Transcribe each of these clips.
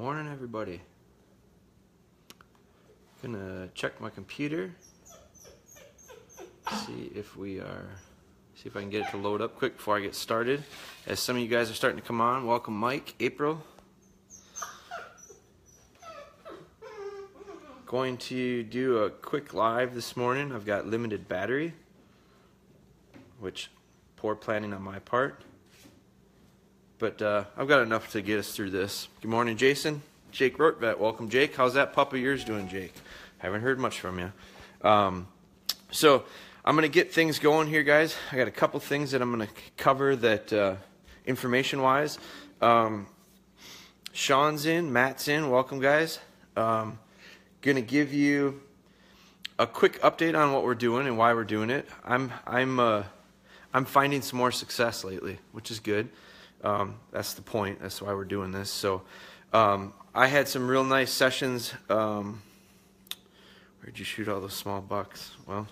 Morning, everybody. Gonna check my computer, see if I can get it to load up quick before I get started. As some of you guys are starting to come on, welcome Mike, April. Going to do a quick live this morning. I've got limited battery, which poor planning on my part. But I've got enough to get us through this. Good morning, Jason. Jake Rortvet, welcome, Jake. How's that pup of yours doing, Jake? Haven't heard much from you. So I'm going to get things going here, guys. I got a couple things that I'm going to cover that information-wise. Sean's in, Matt's in. Welcome, guys. Going to give you a quick update on what we're doing and why we're doing it. I'm finding some more success lately, which is good. That's the point. That's why we're doing this. So I had some real nice sessions. Where'd you shoot all those small bucks? Well,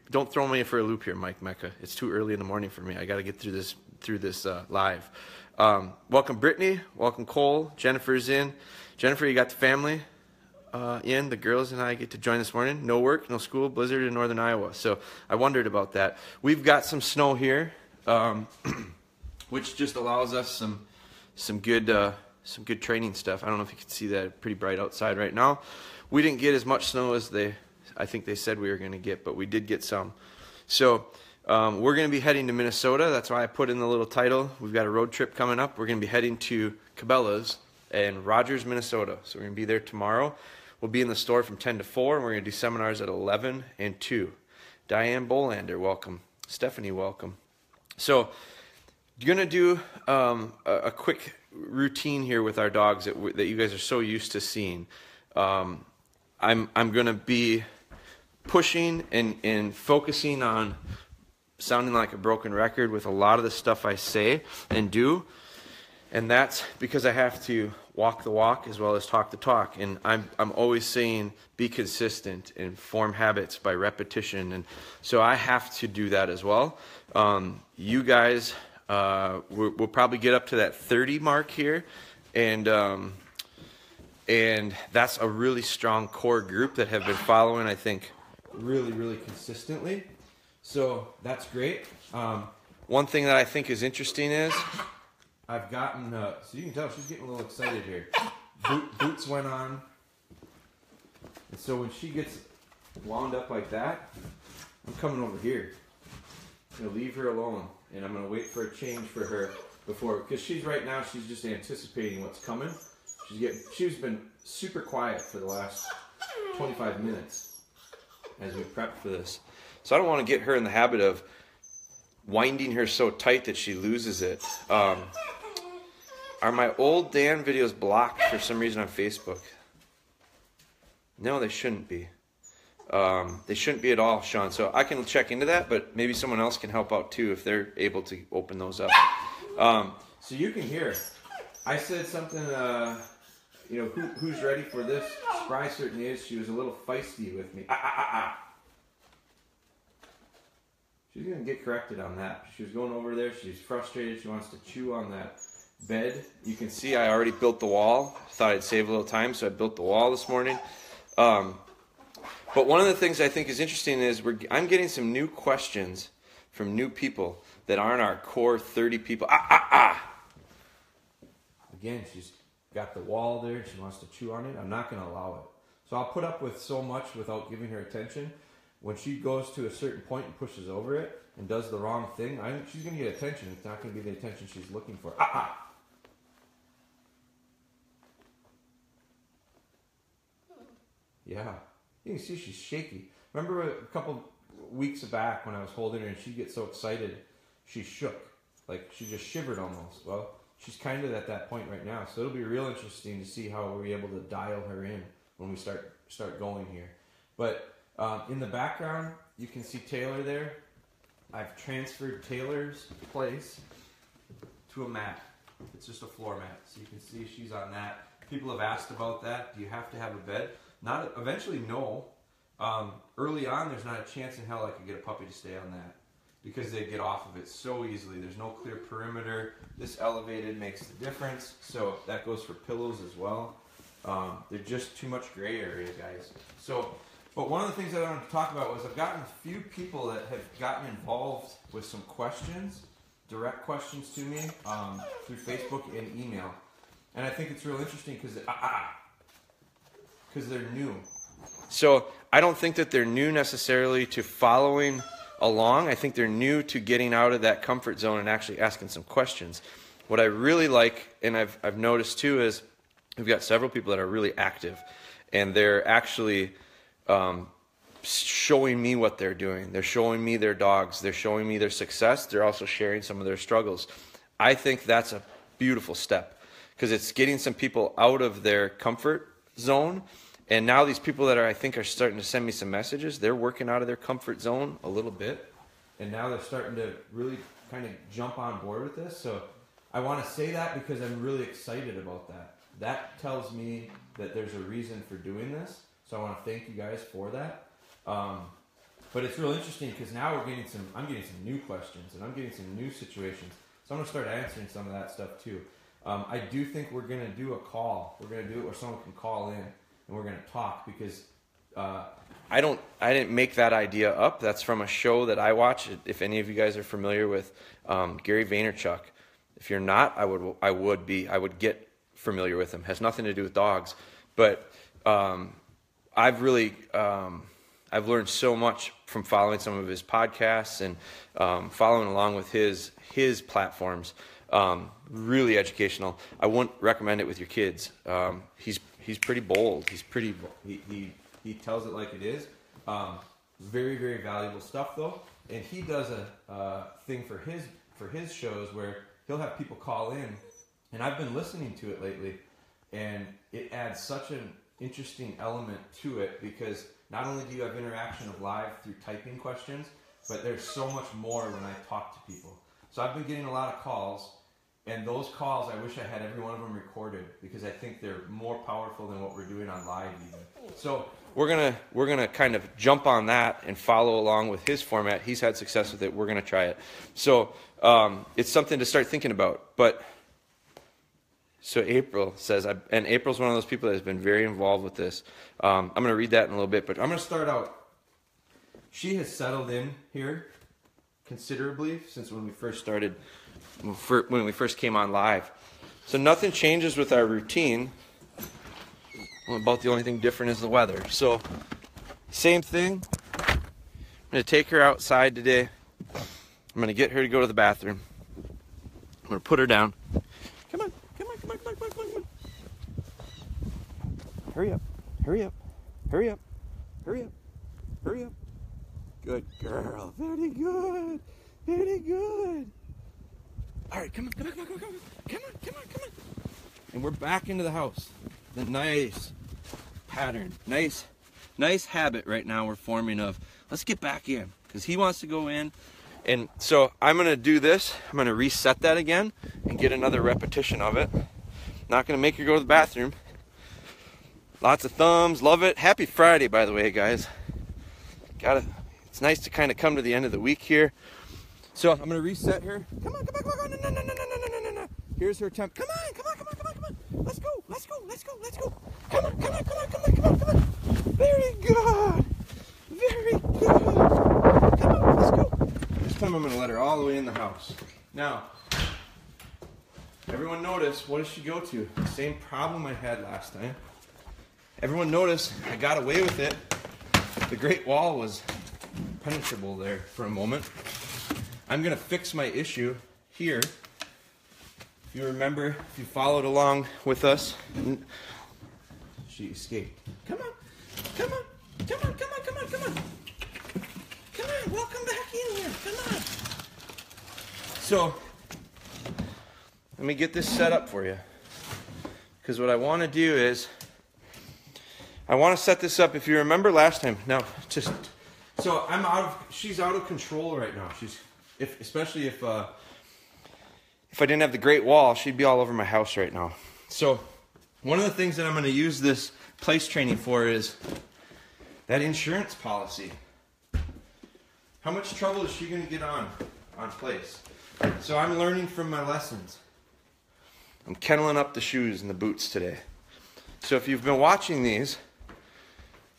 don't throw me for a loop here, Mike Mecca. It's too early in the morning for me. I got to get through this live. Welcome, Brittany. Welcome, Cole. Jennifer's in. Jennifer, you got the family in. The girls and I get to join this morning. No work, no school, blizzard in northern Iowa. So I wondered about that. We've got some snow here, which just allows us some good training stuff. I don't know if you can see that. Pretty bright outside right now. We didn't get as much snow as I think they said we were going to get, but we did get some. So we're going to be heading to Minnesota. That's why I put in the little title. We've got a road trip coming up. We're going to be heading to Cabela's in Rogers, Minnesota. So we're going to be there tomorrow. We'll be in the store from 10 to 4, and we're going to do seminars at 11 and 2. Diane Bolander, welcome. Stephanie, welcome. So you're going to do a quick routine here with our dogs that you guys are so used to seeing. I'm going to be pushing and focusing on sounding like a broken record with a lot of the stuff I say and do. And that's because I have to walk the walk as well as talk the talk. And I'm always saying be consistent and form habits by repetition. And so I have to do that as well. You guys, we'll probably get up to that 30 mark here. And that's a really strong core group that have been following, I think, really, really consistently. So that's great. One thing that I think is interesting is I've gotten, so you can tell she's getting a little excited here. Boots went on. And so when she gets wound up like that, I'm coming over here. I'm going to leave her alone. And I'm going to wait for a change for her before, because she's just anticipating what's coming. She's been super quiet for the last 25 minutes as we prep for this. So I don't want to get her in the habit of winding her so tight that she loses it. Are my old Dan videos blocked for some reason on Facebook? No, they shouldn't be. They shouldn't be at all, Sean. So I can check into that, but maybe someone else can help out too if they're able to open those up. So you can hear. I said something, who's ready for this? Spry certainly is. She was a little feisty with me. She's going to get corrected on that. She was going over there. She's frustrated. She wants to chew on that bed. You can see I already built the wall. Thought I'd save a little time, so I built the wall this morning. But one of the things I think is interesting is I'm getting some new questions from new people that aren't our core 30 people. Again, she's got the wall there. She wants to chew on it. I'm not going to allow it. So I'll put up with so much without giving her attention. When she goes to a certain point and pushes over it and does the wrong thing, she's going to get attention. It's not going to be the attention she's looking for. Yeah. You can see she's shaky. Remember a couple weeks back when I was holding her and she'd get so excited, she shook. Like she just shivered almost. Well, she's kind of at that point right now. So it'll be real interesting to see how we're able to dial her in when we start going here. But in the background, you can see Taylor there. I've transferred Taylor's place to a mat. It's just a floor mat. So you can see she's on that. People have asked about that. Do you have to have a bed? Eventually, no. Early on, there's not a chance in hell I could get a puppy to stay on that. because they get off of it so easily. There's no clear perimeter. This elevated makes the difference. So that goes for pillows as well. They're just too much gray area, guys. So, but one of the things that I wanted to talk about was I've gotten a few people that have gotten involved with some questions, direct questions to me through Facebook and email. And I think it's real interesting because they're new. So I don't think that they're new necessarily to following along. I think they're new to getting out of that comfort zone and actually asking some questions. What I really like, and I've noticed too, is we've got several people that are really active, and they're actually showing me what they're doing. They're showing me their dogs. They're showing me their success. They're also sharing some of their struggles. I think that's a beautiful step because it's getting some people out of their comfort zone. And now these people that I think are starting to send me some messages, they're working out of their comfort zone a little bit. And now they're starting to really kind of jump on board with this. So I want to say that because I'm really excited about that. That tells me that there's a reason for doing this. So I want to thank you guys for that. But it's real interesting because now I'm getting some new questions and I'm getting some new situations. So I'm going to start answering some of that stuff too. I do think we're going to do a call. We're going to do it where someone can call in and we're going to talk because I didn't make that idea up. That's from a show that I watch. If any of you guys are familiar with Gary Vaynerchuk, if you're not, I would get familiar with him. It has nothing to do with dogs, but I've learned so much from following some of his podcasts and following along with his platforms. Really educational. I wouldn't recommend it with your kids. He's pretty bold. He tells it like it is. Very, very valuable stuff though. And he does a thing for his shows where he'll have people call in, and I've been listening to it lately, and it adds such an interesting element to it because not only do you have interaction of live through typing questions, but there's so much more when I talk to people. So I've been getting a lot of calls, and those calls, I wish I had every one of them recorded because I think they're more powerful than what we're doing on live even. So we're gonna kind of jump on that and follow along with his format. He's had success with it. We're gonna try it. So it's something to start thinking about. But so April says, and April's one of those people that has been very involved with this. I'm gonna read that in a little bit, but I'm gonna start out. She has settled in here considerably since when we first started. When we first came on live. So nothing changes with our routine. Well, about the only thing different is the weather. So same thing. I'm going to take her outside today. I'm going to get her to go to the bathroom. I'm going to put her down. Come on. Hurry up. Hurry up. Good girl. Very good. All right, come on. And we're back into the house. The nice pattern, nice habit right now we're forming of, let's get back in, because he wants to go in. And so I'm going to do this. I'm going to reset that again and get another repetition of it. Not going to make her go to the bathroom. Lots of thumbs, love it. Happy Friday, by the way, guys. It's nice to kind of come to the end of the week here. So I'm going to reset her. Come on. No. Here's her temp. Come on. Let's go. Come on. Very good. Come on, let's go. This time I'm going to let her all the way in the house. Now, everyone notice, what does she go to? The same problem I had last time. Everyone notice, I got away with it. The Great Wall was penetrable there for a moment. I'm going to fix my issue here. If you remember, if you followed along with us, she escaped. Come on. Welcome back in here. Come on. So, let me get this set up for you. Because what I want to do is, I want to set this up. If you remember last time, now, so she's out of control right now. Especially if I didn't have the Great Wall, she'd be all over my house right now. So one of the things that I'm going to use this place training for is that insurance policy. How much trouble is she going to get on place? So I'm learning from my lessons. I'm kenneling up the shoes and the boots today. So if you've been watching these,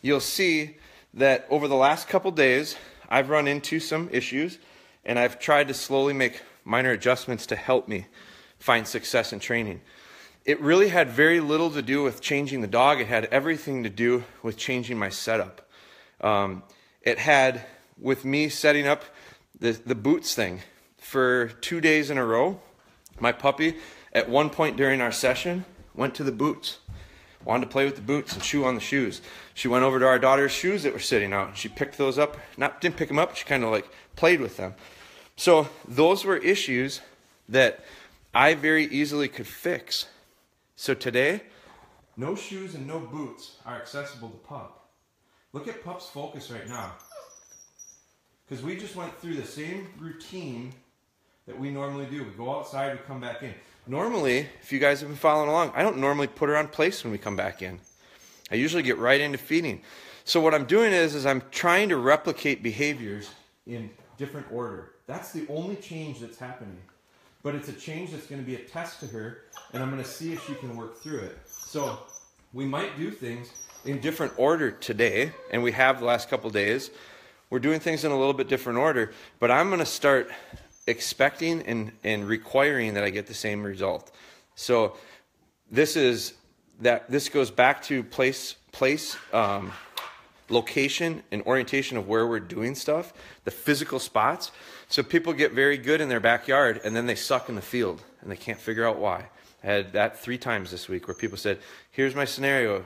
you'll see that over the last couple days, I've run into some issues, and I've tried to slowly make minor adjustments to help me find success in training. It really had very little to do with changing the dog. It had everything to do with changing my setup. It had with me setting up the boots thing. For 2 days in a row, my puppy, at one point during our session, went to the boots. Wanted to play with the boots and chew on the shoes. She went over to our daughter's shoes that were sitting out. She picked those up. Didn't pick them up, she kind of like played with them. So those were issues that I very easily could fix. So today, no shoes and no boots are accessible to Pup. Look at Pup's focus right now. Because we just went through the same routine that we normally do. We go outside, we come back in. Normally, if you guys have been following along, I don't normally put her on place when we come back in. I usually get right into feeding. So what I'm doing is I'm trying to replicate behaviors in different order. That's the only change that's happening. But it's a change that's going to be a test to her, and I'm going to see if she can work through it. So we might do things in different order today, and we have the last couple days. We're doing things in a little bit different order, but I'm going to start expecting and requiring that I get the same result. So this goes back to place, location and orientation of where we're doing stuff, the physical spots. So people get very good in their backyard and then they suck in the field and they can't figure out why. I had that 3 times this week where people said, here's my scenario.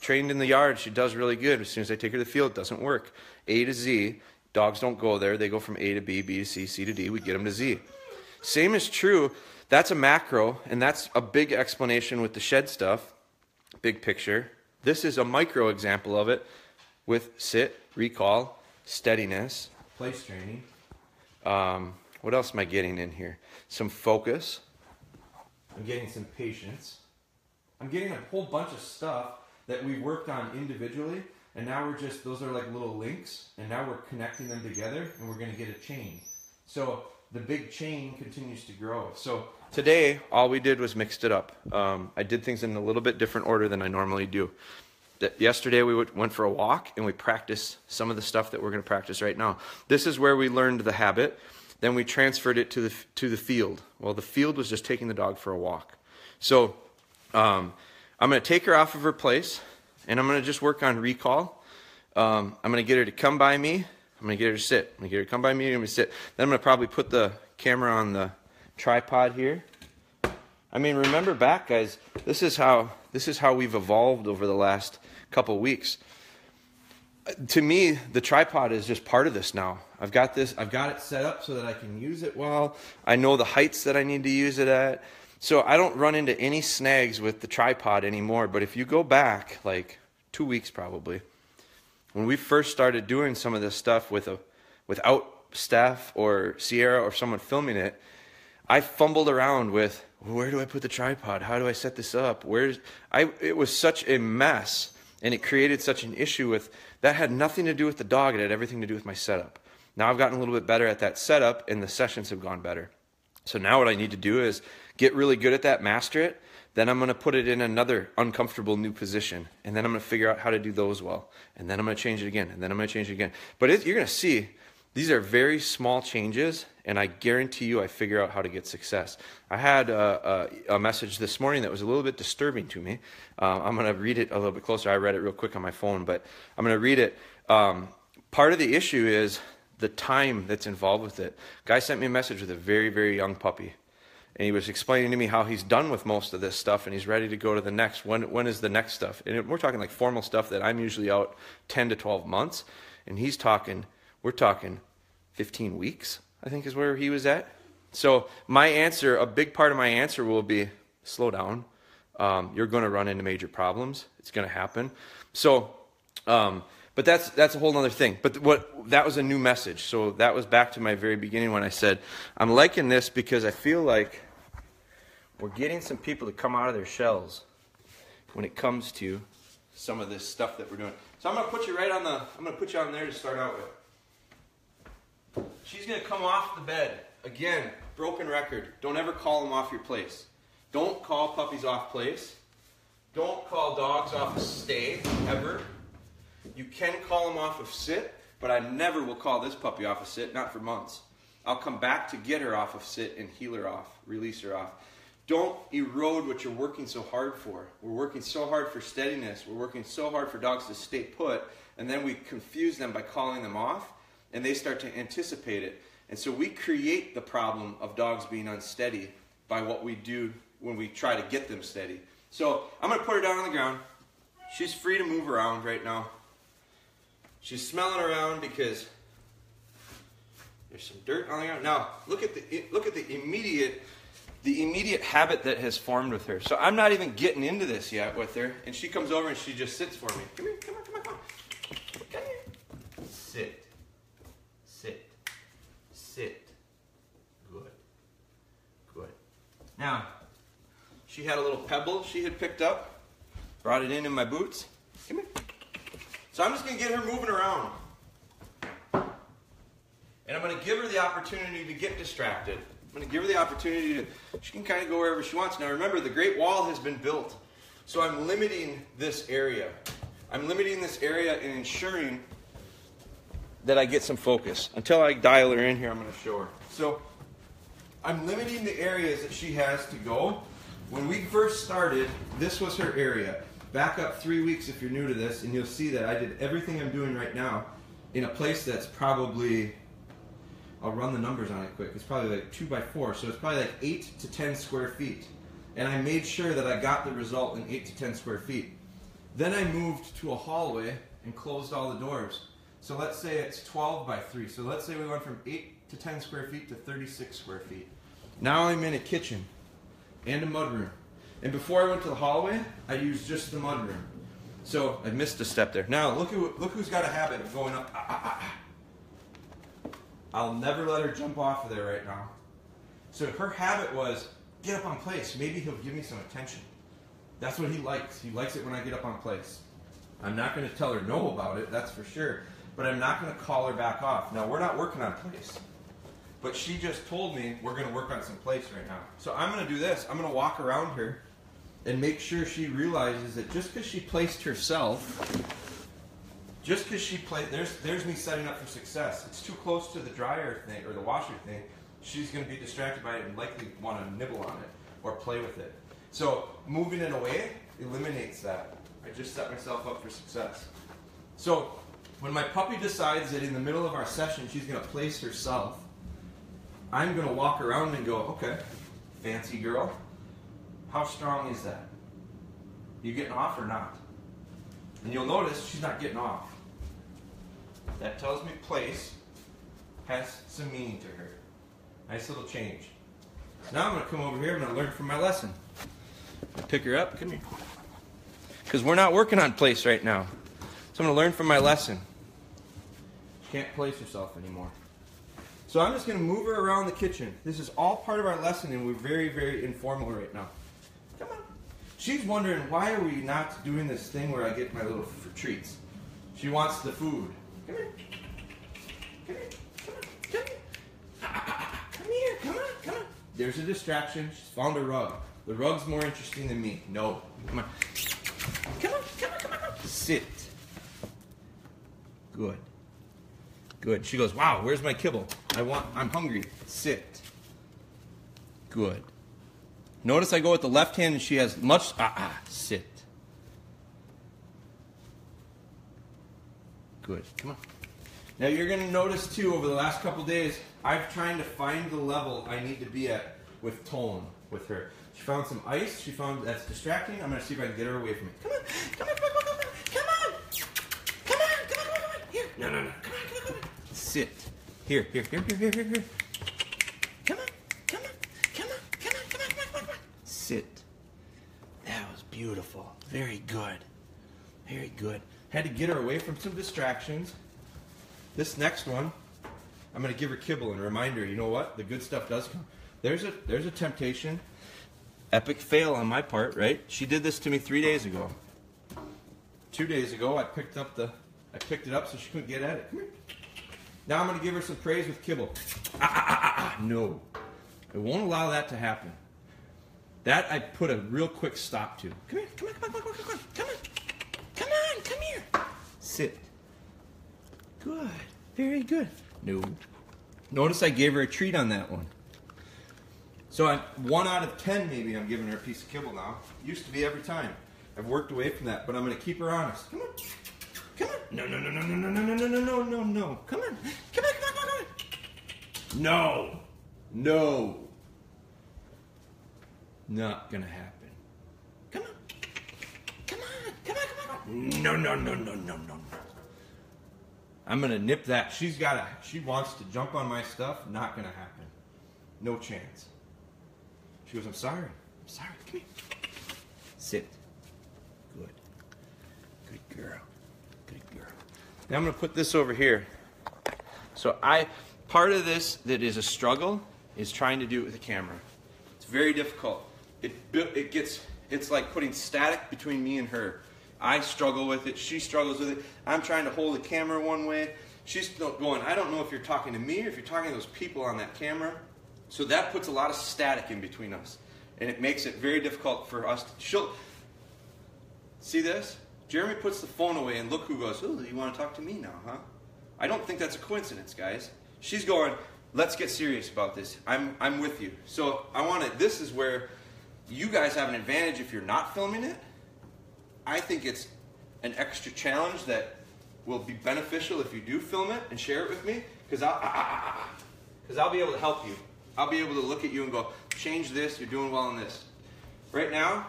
Trained in the yard, she does really good. As soon as I take her to the field, it doesn't work. A to Z, dogs don't go there. They go from A to B, B to C, C to D. We get them to Z. Same is true. That's a macro, and that's a big explanation with the shed stuff, big picture. This is a micro example of it with sit, recall, steadiness, place training. What else am I getting in here? Some focus. I'm getting some patience. I'm getting a whole bunch of stuff that we worked on individually, and now we're just, those are like little links, and now we're connecting them together, and we're going to get a chain. So the big chain continues to grow. So today, all we did was mixed it up. I did things in a little bit different order than I normally do. Yesterday, we went for a walk, and we practiced some of the stuff that we're going to practice right now. This is where we learned the habit. Then we transferred it to the field. Well, the field was just taking the dog for a walk. So I'm going to take her off of her place, and I'm going to just work on recall. I'm going to get her to come by me. I'm going to get her to sit. I'm going to get her to come by me, and I'm going to sit. Then I'm going to probably put the camera on the tripod here. I mean, remember back, guys, this is how we've evolved over the last couple weeks. To me, the tripod is just part of this now. I've got it set up so that I can use it well. I know the heights that I need to use it at. So I don't run into any snags with the tripod anymore. But if you go back like 2 weeks probably, when we first started doing some of this stuff without Steph or Sierra or someone filming it, I fumbled around with, where do I put the tripod? How do I set this up? It was such a mess, and it created such an issue with, that had nothing to do with the dog. It had everything to do with my setup. Now I've gotten a little bit better at that setup, and the sessions have gone better. So now what I need to do is get really good at that, master it. Then I'm going to put it in another uncomfortable new position. And then I'm going to figure out how to do those well. And then I'm going to change it again. And then I'm going to change it again. But you're going to see, these are very small changes. And I guarantee you I figure out how to get success. I had a message this morning that was a little bit disturbing to me. I'm going to read it a little bit closer. I read it real quick on my phone. But I'm going to read it. Part of the issue is the time that's involved with it. Guy sent me a message with a very, very young puppy. And he was explaining to me how he's done with most of this stuff and he's ready to go to the next. When is the next stuff? And we're talking like formal stuff that I'm usually out 10 to 12 months. And we're talking 15 weeks, I think is where he was at. So my answer, a big part of my answer will be, slow down. You're going to run into major problems. It's going to happen. So, but that's a whole other thing. But that was a new message. So that was back to my very beginning when I said, I'm liking this because I feel like we're getting some people to come out of their shells when it comes to some of this stuff that we're doing. So I'm going to put you I'm going to put you on there to start out with. she's going to come off the bed. Again, broken record. Don't ever call them off your place. Don't call puppies off place. Don't call dogs off of stay, ever. You can call them off of sit, but I never will call this puppy off of sit, not for months. I'll come back to get her off of sit and heal her off, release her off. Don't erode what you're working so hard for. We're working so hard for steadiness. We're working so hard for dogs to stay put, and then we confuse them by calling them off, and they start to anticipate it. And so we create the problem of dogs being unsteady by what we do when we try to get them steady. So I'm going to put her down on the ground. She's free to move around right now. She's smelling around because there's some dirt on the ground. Now look at the immediate habit that has formed with her. So I'm not even getting into this yet with her, and she comes over and she just sits for me. Come here, come on, come on, come on. Come here. Sit. Sit. Sit. Good. Good. Now, she had a little pebble she had picked up, brought it in my boots. Come here. So I'm just going to get her moving around. And I'm going to give her the opportunity to get distracted. I'm going to give her the opportunity to, she can kind of go wherever she wants. Now remember, the Great Wall has been built. So I'm limiting this area. I'm limiting this area and ensuring that I get some focus. Until I dial her in here, I'm going to show her. So I'm limiting the areas that she has to go. When we first started, this was her area. Back up 3 weeks if you're new to this, and you'll see that I did everything I'm doing right now in a place that's probably, I'll run the numbers on it quick, it's probably like 2 by 4, so it's probably like 8 to 10 square feet. And I made sure that I got the result in 8 to 10 square feet. Then I moved to a hallway and closed all the doors. So let's say it's 12 by 3. So let's say we went from 8 to 10 square feet to 36 square feet. Now I'm in a kitchen and a mudroom. And before I went to the hallway, I used just the mudroom. So I missed a step there. Now look who's got a habit of going up. I'll never let her jump off of there right now. So her habit was, get up on place. Maybe he'll give me some attention. That's what he likes. He likes it when I get up on place. I'm not going to tell her no about it, that's for sure. But I'm not going to call her back off. Now, we're not working on place. But she just told me we're going to work on some place right now. So I'm going to do this. I'm going to walk around her and make sure she realizes that just because she placed herself, just because she played, there's me setting up for success. It's too close to the dryer thing or the washer thing. She's going to be distracted by it and likely want to nibble on it or play with it. So moving it away eliminates that. I just set myself up for success. So when my puppy decides that in the middle of our session she's going to place herself, I'm going to walk around and go, okay, fancy girl, how strong is that? You getting off or not? And you'll notice she's not getting off. That tells me place has some meaning to her. Nice little change. So now I'm going to come over here and I'm going to learn from my lesson. Pick her up, come here. Because we're not working on place right now. So I'm going to learn from my lesson. She can't place herself anymore. So I'm just going to move her around the kitchen. This is all part of our lesson and we're very, very informal right now. Come on. She's wondering, why are we not doing this thing where I get my little treats? She wants the food. Come here. Come here. Come on. Come here. Come here. Come on. Come on. There's a distraction. She's found a rug. The rug's more interesting than me. No. Come on. Come on. Come on. Come on. Sit. Good. Good. She goes, wow, where's my kibble? I'm hungry. Sit. Good. Notice I go with the left hand and she has much, sit. Good. Come on. Now you're going to notice too, over the last couple days, I've trying to find the level I need to be at with tone with her. She found some ice. She found that's distracting. I'm going to see if I can get her away from it. Come on. Come on. Come on. Come on. Come on. Come on. Come on. Come on. Here. No. Come on. Come on. Come on. Sit. Here. Come on. Come on. Come on. Come on. Come on. Sit. That was beautiful. Very good. Very good. Had to get her away from some distractions. This next one, I'm going to give her kibble and remind her, you know what? The good stuff does come. There's a temptation. Epic fail on my part, right? She did this to me 3 days ago. 2 days ago, I picked it up so she couldn't get at it. Come here. Now I'm going to give her some praise with kibble. No. I won't allow that to happen. That I put a real quick stop to. Come here, come on, come on, come on, come on, come on. Come on, come here. Sit. Good. Very good. No. Notice I gave her a treat on that one. So I'm 1 out of 10 maybe I'm giving her a piece of kibble now. Used to be every time. I've worked away from that, but I'm going to keep her honest. Come on. Come on. No, no, no, no, no, no, no, no, no, no, no, no. Come on. Come on, come on, come on. No. No. Not going to happen. Come on. Come on. Come on, come on, come on. No, no, no, no, no, no, no. I'm going to nip that. She wants to jump on my stuff. Not going to happen. No chance. She goes, I'm sorry. I'm sorry. Come here. Sit. Good. Good girl. Good girl. Now I'm going to put this over here. So part of this that is a struggle is trying to do it with the camera. It's very difficult. It's like putting static between me and her. I struggle with it. She struggles with it. I'm trying to hold the camera one way. She's going, I don't know if you're talking to me or if you're talking to those people on that camera. So that puts a lot of static in between us. And it makes it very difficult for us to... See this? Jeremy puts the phone away and look who goes, oh, you want to talk to me now, huh? I don't think that's a coincidence, guys. She's going, let's get serious about this. I'm with you. So this is where you guys have an advantage if you're not filming it. I think it's an extra challenge that will be beneficial if you do film it and share it with me, because I'll be able to help you. I'll be able to look at you and go, change this, you're doing well in this. Right now,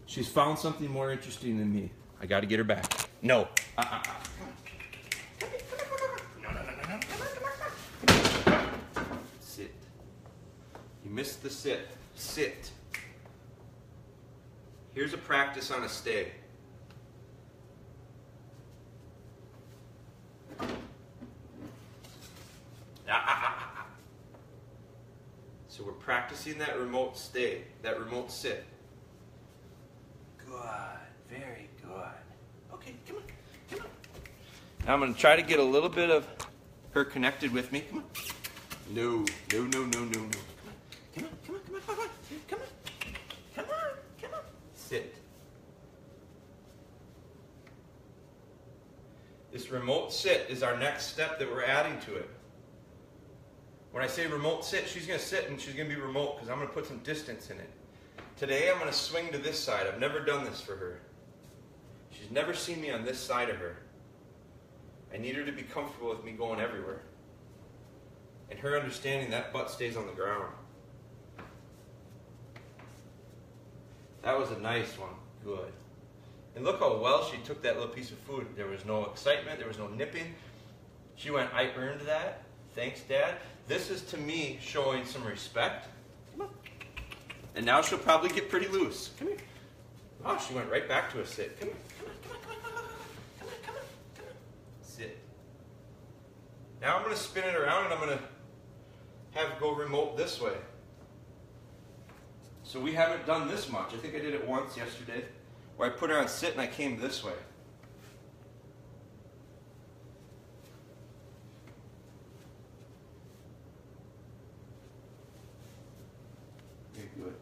she's found something more interesting than me. I got to get her back. No. No, no, no, no, no. Come on. Sit. You missed the sit. Sit. Here's a practice on a stay. So we're practicing that remote stay, that remote sit. Good, very good. Okay, come on, come on. Now I'm going to try to get a little bit of her connected with me. Come on. No, no, no, no, no, no. Come on, come on, come on, come on, come on, come on, come on. Sit. This remote sit is our next step that we're adding to it. When I say remote sit, she's going to sit and she's going to be remote because I'm going to put some distance in it. Today I'm going to swing to this side. I've never done this for her. She's never seen me on this side of her. I need her to be comfortable with me going everywhere. And her understanding that butt stays on the ground. That was a nice one. Good. And look how well she took that little piece of food. There was no excitement. There was no nipping. She went, I earned that. Thanks, Dad. This is, to me, showing some respect. Come on. And now she'll probably get pretty loose. Come here. Oh, she went right back to a sit. Come here. Come on, come on, come on, come on, come on, come on, come on. Sit. Now I'm going to spin it around and I'm going to have it go remote this way. So we haven't done this much. I think I did it once yesterday, where I put her on sit and I came this way. Very good.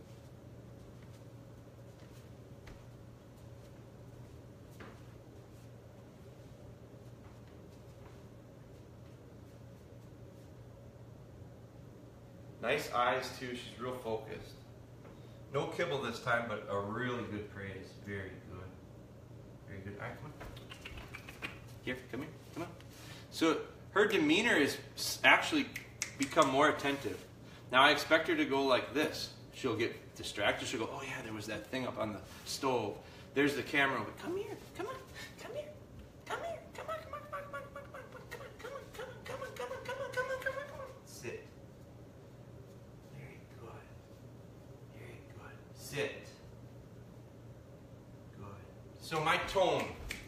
Nice eyes too, she's real focused. No kibble this time, but a really good praise. Very good. Very good. All right, come on. Here, come here, come on. So her demeanor is actually become more attentive. Now I expect her to go like this. She'll get distracted. She'll go, oh yeah, there was that thing up on the stove. There's the camera. But come here, come on, come here, come here, come on, come on, come on, come on, come on, come on, come on, come on, come on, come on, come on, come on, come on, come on. Sit. Very good. Very good. Sit. Good. So my tone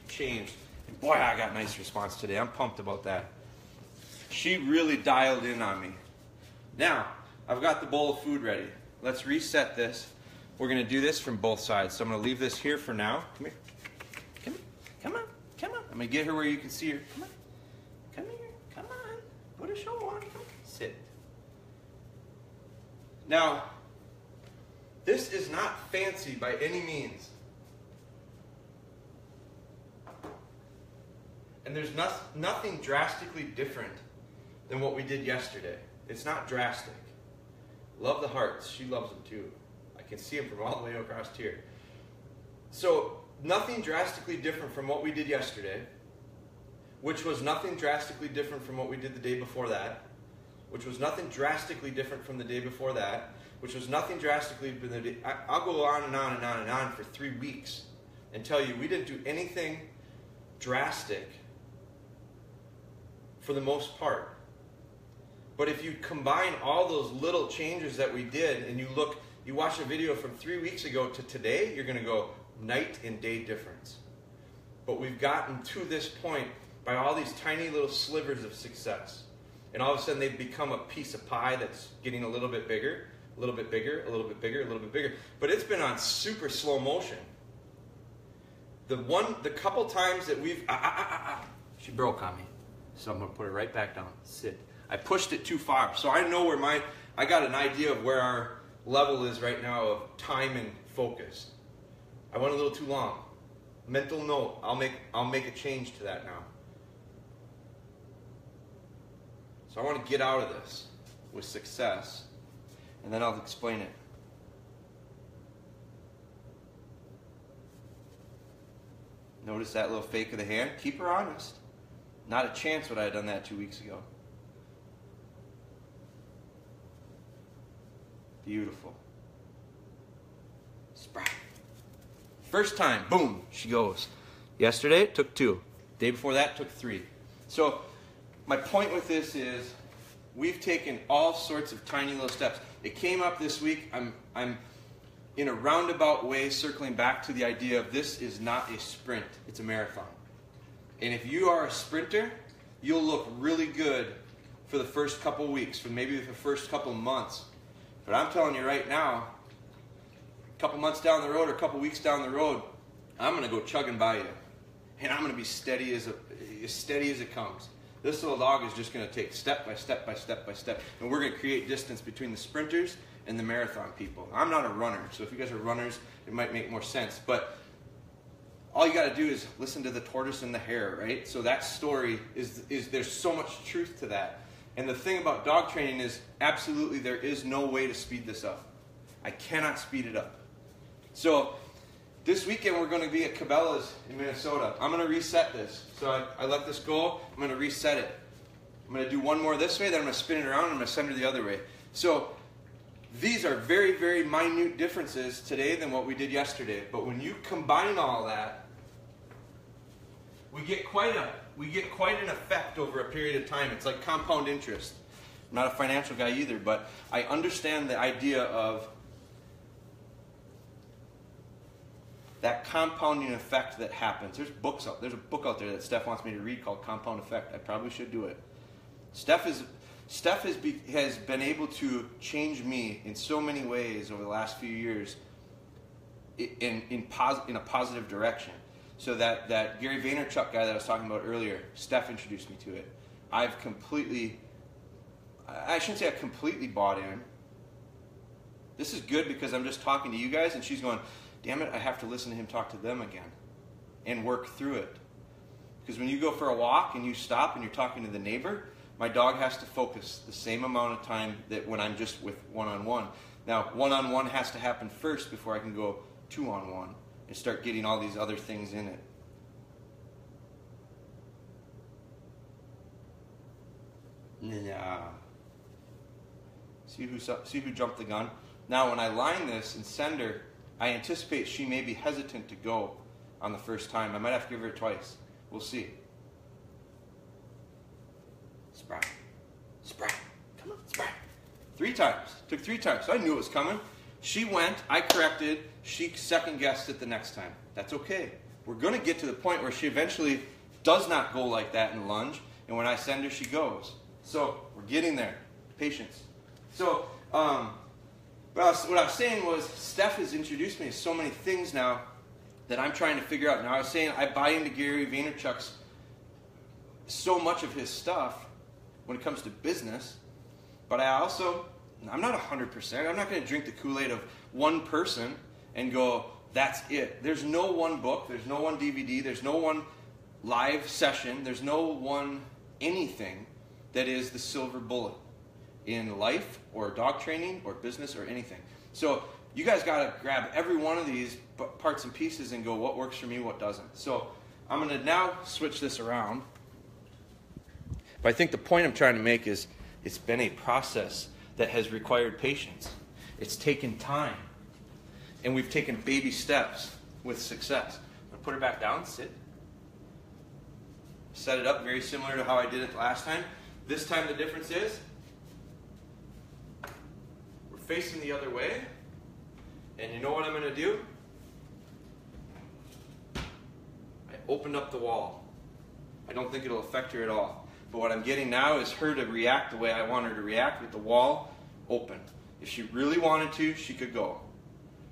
changed. And boy, I got nice response today. I'm pumped about that. She really dialed in on me. Now, I've got the bowl of food ready. Let's reset this. We're going to do this from both sides. So I'm going to leave this here for now. Come here. Come here. Come on. Come on. I'm going to get her where you can see her. Come on. Now, this is not fancy by any means. And there's nothing drastically different than what we did yesterday. It's not drastic. Love the hearts. She loves them too. I can see them from all the way across here. So, nothing drastically different from what we did yesterday, which was nothing drastically different from what we did the day before that, which was nothing drastically different from the day before that, which was nothing drastically from the day. I'll go on and on and on and on for 3 weeks and tell you we didn't do anything drastic for the most part. But if you combine all those little changes that we did and you watch a video from 3 weeks ago to today, you're going to go night and day difference. But we've gotten to this point by all these tiny little slivers of success. And all of a sudden they've become a piece of pie that's getting a little bit bigger, a little bit bigger, a little bit bigger, a little bit bigger. But it's been on super slow motion. The couple times that we've... She broke on me. So I'm going to put her right back down. Sit. I pushed it too far. So I know where I got an idea of where our level is right now of time and focus. I went a little too long. Mental note. I'll make a change to that now. So I want to get out of this with success, and then I'll explain it. Notice that little fake of the hand? Keep her honest. Not a chance would I have done that 2 weeks ago. Beautiful. Spry. First time, boom, she goes. Yesterday, it took 2. Day before that, it took 3. So, my point with this is, we've taken all sorts of tiny little steps. It came up this week. I'm in a roundabout way circling back to the idea of this is not a sprint, it's a marathon. And if you are a sprinter, you'll look really good for the first couple weeks, for maybe the first couple months. But I'm telling you right now, a couple months down the road or a couple weeks down the road, I'm going to go chugging by you. And I'm going to be steady as it comes. This little dog is just going to take step by step by step by step. And we're going to create distance between the sprinters and the marathon people. I'm not a runner, so if you guys are runners, it might make more sense. But all you got to do is listen to the tortoise and the hare, right? So that story is there's so much truth to that. And the thing about dog training is absolutely there is no way to speed this up. I cannot speed it up. So this weekend we're going to be at Cabela's in Minnesota. I'm going to reset this. So I let this go. I'm going to reset it. I'm going to do one more this way, then I'm going to spin it around and I'm going to send her the other way. So these are very, very minute differences today than what we did yesterday. But when you combine all that, we get quite an effect over a period of time. It's like compound interest. I'm not a financial guy either, but I understand the idea of that compounding effect that happens. There's a book out there that Steph wants me to read called Compound Effect. I probably should do it. Steph has been able to change me in so many ways over the last few years in a positive direction. So that Gary Vaynerchuk guy that I was talking about earlier, Steph introduced me to it. I shouldn't say I've completely bought in. This is good because I'm just talking to you guys and she's going, damn it, I have to listen to him talk to them again and work through it. Because when you go for a walk and you stop and you're talking to the neighbor, my dog has to focus the same amount of time that when I'm just with one-on-one. Now, one-on-one has to happen first before I can go two-on-one and start getting all these other things in it. Nah. See who jumped the gun? Now, when I line this and send her, I anticipate she may be hesitant to go on the first time. I might have to give her it twice. We'll see. Spry. Spry. Come on, Spry. 3 times. Took 3 times. So I knew it was coming. She went, I corrected, she second-guessed it the next time. That's okay. We're going to get to the point where she eventually does not go like that in lunge, and when I send her, she goes. So, we're getting there. Patience. So, what I was saying was, Steph has introduced me to so many things now that I'm trying to figure out. Now, I was saying I buy into Gary Vaynerchuk's so much of his stuff when it comes to business, but I also I'm not 100%. I'm not going to drink the Kool-Aid of one person and go, that's it. There's no one book. There's no one DVD. There's no one live session. There's no one anything that is the silver bullet in life or dog training or business or anything. So you guys got to grab every one of these parts and pieces and go, what works for me, what doesn't. So I'm going to now switch this around. But I think the point I'm trying to make is it's been a process that has required patience. It's taken time. And we've taken baby steps with success. I'm going to put her back down, sit. Set it up very similar to how I did it last time. This time the difference is we're facing the other way. And you know what I'm going to do? I opened up the wall. I don't think it'll affect her at all. But what I'm getting now is her to react the way I want her to react with the wall open. If she really wanted to, she could go.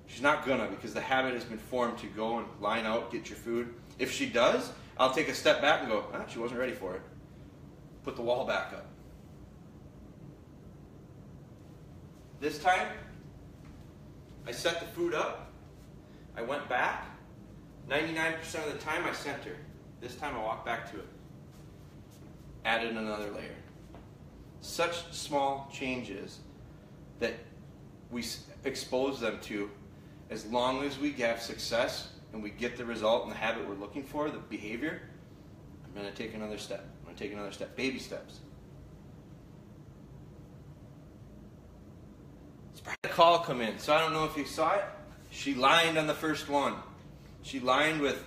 She's not gonna, because the habit has been formed to go and line out, get your food. If she does, I'll take a step back and go, ah, she wasn't ready for it. Put the wall back up. This time, I set the food up. I went back. 99% of the time I sent her. This time I walked back to it. Added another layer. Such small changes that we expose them to, as long as we have success and we get the result and the habit we're looking for, the behavior, I'm going to take another step. I'm going to take another step. Baby steps. Spry had a call come in. So I don't know if you saw it. She lined on the first one. She lined with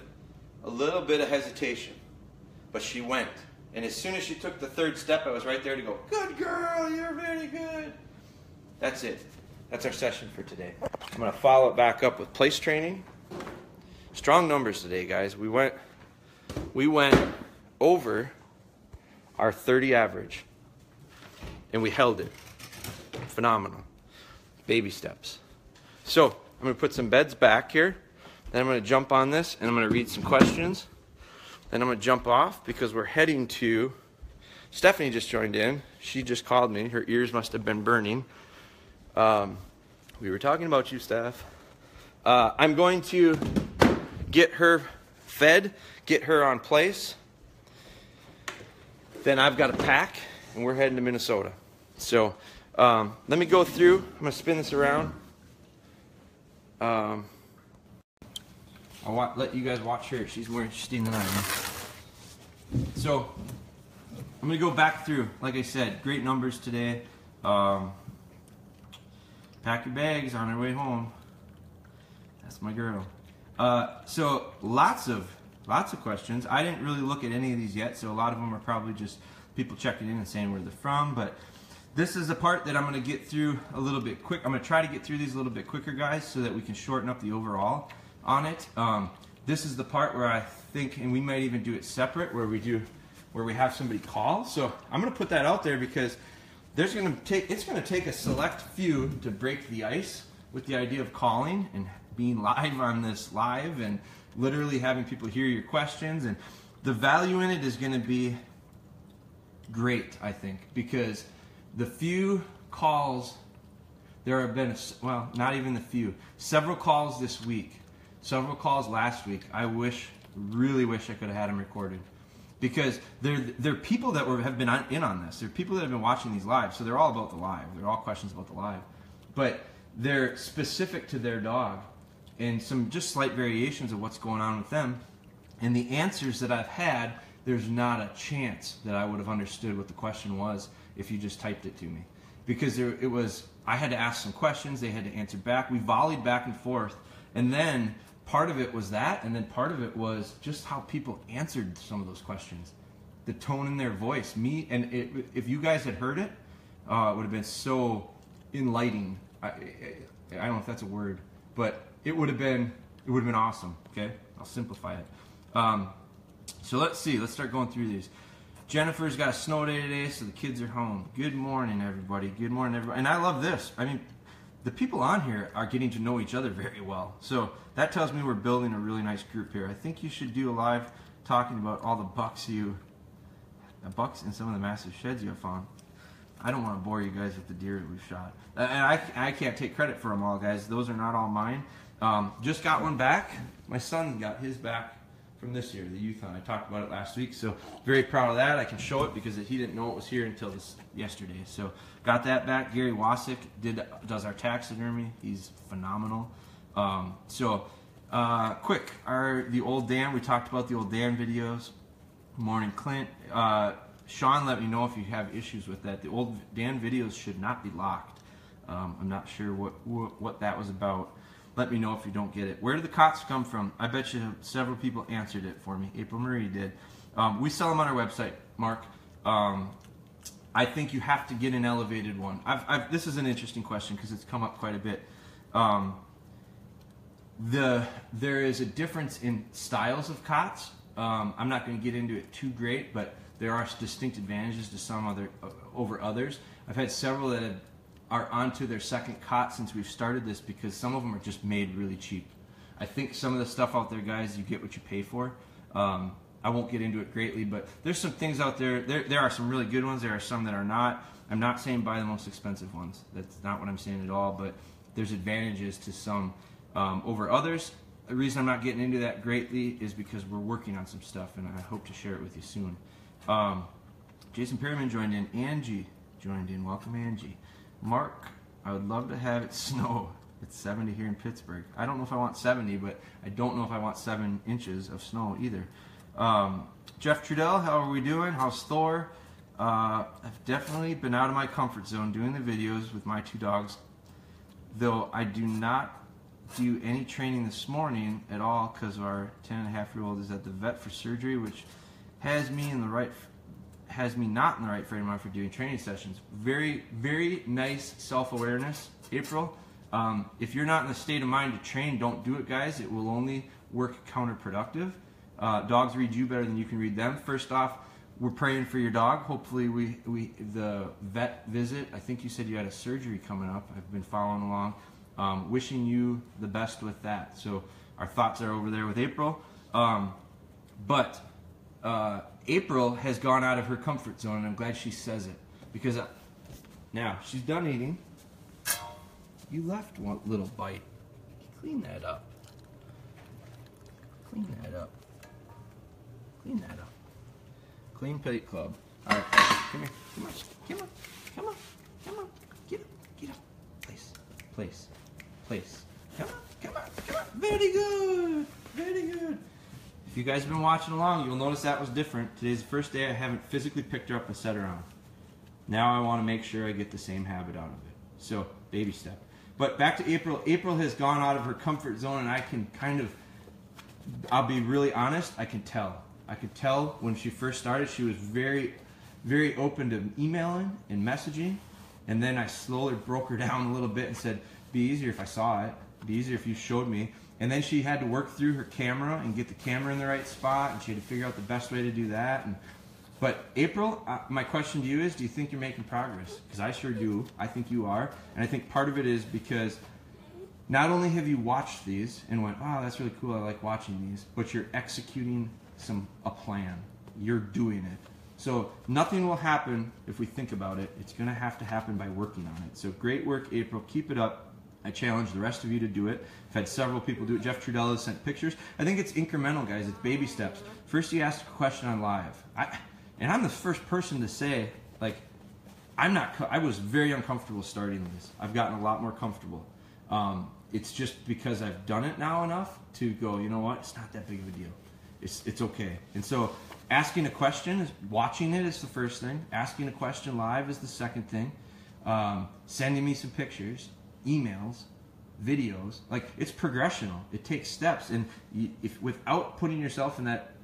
a little bit of hesitation. But she went. And as soon as she took the third step, I was right there to go, good girl, you're very good. That's it. That's our session for today. I'm going to follow it back up with place training. Strong numbers today, guys. We went over our 30 average, and we held it. Phenomenal. Baby steps. So I'm going to put some beds back here. Then I'm going to jump on this, and I'm going to read some questions. Then I'm going to jump off because we're heading to... Stephanie just joined in. She just called me. Her ears must have been burning. We were talking about you, Steph. I'm going to get her fed, get her on place. Then I've got to pack, and we're heading to Minnesota. So let me go through. I'm going to spin this around. I'll let you guys watch her. She's more interesting than I am. So I'm going to go back through. Like I said, great numbers today. Pack your bags on our way home. That's my girl. So lots of questions. I didn't really look at any of these yet, so a lot of them are probably just people checking in and saying where they're from. But this is a part that I'm going to get through a little bit quick. I'm going to try to get through these a little bit quicker, guys, so that we can shorten up the overall on it. This is the part where I think, and we might even do it separate, where we have somebody call. So I'm going to put that out there because it's going to take a select few to break the ice with the idea of calling and being live on this live and literally having people hear your questions. And the value in it is going to be great, I think, because the few calls, there have been, well, not even the few, several calls this week, several calls last week. I really wish I could have had them recorded. Because they're people that have been in on this. They're people that have been watching these live, so they're all about the live. They're all questions about the live. But they're specific to their dog and some just slight variations of what's going on with them. And the answers that I've had, there's not a chance that I would have understood what the question was if you just typed it to me. Because I had to ask some questions, they had to answer back. We volleyed back and forth. And then part of it was that, and then part of it was just how people answered some of those questions. The tone in their voice. If you guys had heard it, it would have been so enlightening. I don't know if that's a word, but it would have been awesome. Okay, I'll simplify it. So let's see. Let's start going through these. Jennifer's got a snow day today, so the kids are home. Good morning, everybody. Good morning, everybody. And I love this. I mean, the people on here are getting to know each other very well. So that tells me we're building a really nice group here. I think you should do a live talking about all the bucks and some of the massive sheds you have found. I don't want to bore you guys with the deer that we've shot. And I can't take credit for them all, guys. Those are not all mine. Just got one back. My son got his back from this year, the youth hunt. I talked about it last week, so very proud of that. I can show it because he didn't know it was here until yesterday. So got that back. Gary Wasick does our taxidermy. He's phenomenal. Quick, the old Dan. We talked about the old Dan videos. Morning, Clint. Sean, let me know if you have issues with that. The old Dan videos should not be locked. I'm not sure what that was about. Let me know if you don't get it. Where do the cots come from? I bet you several people answered it for me. April Marie did. We sell them on our website, Mark. I think you have to get an elevated one. This is an interesting question because it's come up quite a bit. There is a difference in styles of cots. I'm not going to get into it too great, but there are distinct advantages to some over others. I've had several that are onto their second cot since we've started this because some of them are just made really cheap. I think some of the stuff out there, guys, you get what you pay for. I won't get into it greatly, but there's some things out there. There are some really good ones. There are some that are not. I'm not saying buy the most expensive ones. That's not what I'm saying at all, but there's advantages to some over others. The reason I'm not getting into that greatly is because we're working on some stuff, and I hope to share it with you soon. Jason Perryman joined in. Angie joined in. Welcome, Angie. Mark, I would love to have it snow. It's 70 here in Pittsburgh. I don't know if I want 70, but I don't know if I want 7 inches of snow either. Jeff Trudell, how are we doing? How's Thor? I've definitely been out of my comfort zone doing the videos with my 2 dogs, though I do not do any training this morning at all because our 10.5-year-old is at the vet for surgery, which has me not in the right frame of mind for doing training sessions. Very, very nice self-awareness, April. If you're not in the state of mind to train, don't do it, guys. It will only work counterproductive. Dogs read you better than you can read them. First off, we're praying for your dog. Hopefully the vet visit, I think you said you had a surgery coming up. I've been following along. Wishing you the best with that. So our thoughts are over there with April. April has gone out of her comfort zone, and I'm glad she says it. Because now she's done eating. You left one little bite. Clean that up. Clean that up. Clean that up. Clean Plate Club. All right, come here. Come on. Come on. Come on. Come on. Get up. Get up. Place. Come on. Come on. Come on. Very good. Very good. If you guys have been watching along, you'll notice that was different. Today's the first day I haven't physically picked her up and set her on. Now I want to make sure I get the same habit out of it. So, baby step. But back to April. April has gone out of her comfort zone, and I can I'll be really honest, I can tell. I could tell when she first started, she was very, very open to emailing and messaging. And then I slowly broke her down a little bit and said, be easier if I saw it. Be easier if you showed me. And then she had to work through her camera and get the camera in the right spot, and she had to figure out the best way to do that. But April, my question to you is, do you think you're making progress? Because I sure do. I think you are. And I think part of it is because not only have you watched these and went, oh, that's really cool, I like watching these, but you're executing a plan. You're doing it. So nothing will happen if we think about it. It's going to happen by working on it. So great work, April. Keep it up. I challenge the rest of you to do it. I've had several people do it. Jeff Trudell has sent pictures. I think it's incremental, guys. It's baby steps. First, you ask a question on live. And I'm the first person to say, like, I was very uncomfortable starting this. I've gotten a lot more comfortable. It's just because I've done it now enough to go, you know what? It's not that big of a deal. It's okay. And so asking a question, watching it is the first thing. Asking a question live is the second thing. Sending me some pictures, emails, videos. Like, it's progressional. It takes steps. And if without putting yourself in that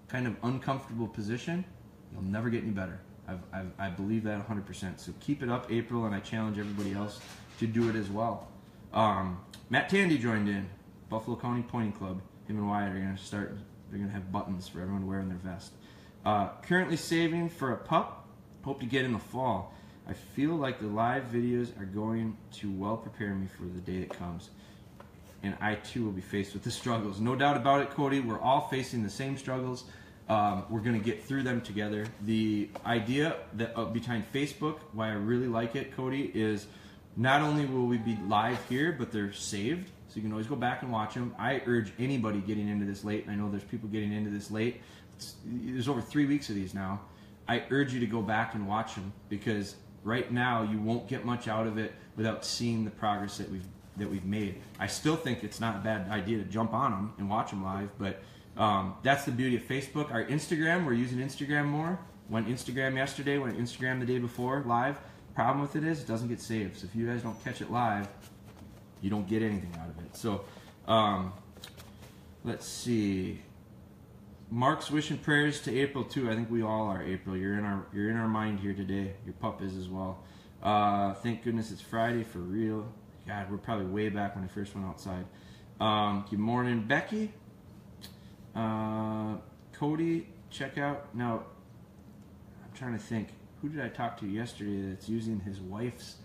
kind of uncomfortable position, you'll never get any better. I believe that 100%. So keep it up, April, and I challenge everybody else to do it as well. Matt Tandy joined in. Buffalo County Pointing Club. Him and Wyatt are going to start. They're going to have buttons for everyone to wear in their vest. Currently saving for a pup. Hope to get in the fall. I feel like the live videos are going to well prepare me for the day that comes. And I too will be faced with the struggles. No doubt about it, Cody. We're all facing the same struggles. We're going to get through them together. The idea that behind Facebook, why I really like it, Cody, is not only will we be live here, but they're saved, so you can always go back and watch them. I urge anybody getting into this late, and I know there's people getting into this late. There's over 3 weeks of these now. I urge you to go back and watch them, because right now you won't get much out of it without seeing the progress that we've made. I still think it's not a bad idea to jump on them and watch them live, but that's the beauty of Facebook. Our Instagram, we're using Instagram more. Went Instagram yesterday, went Instagram the day before, live. Problem with it is it doesn't get saved. So if you guys don't catch it live, you don't get anything out of it. So let's see. Mark's wishing prayers to April too. I think we all are, April. You're in our mind here today. Your pup is as well. Thank goodness it's Friday for real. God, we're probably way back when I first went outside. Good morning, Becky. Cody, check out. Now, I'm trying to think. Who did I talk to yesterday that's using his wife's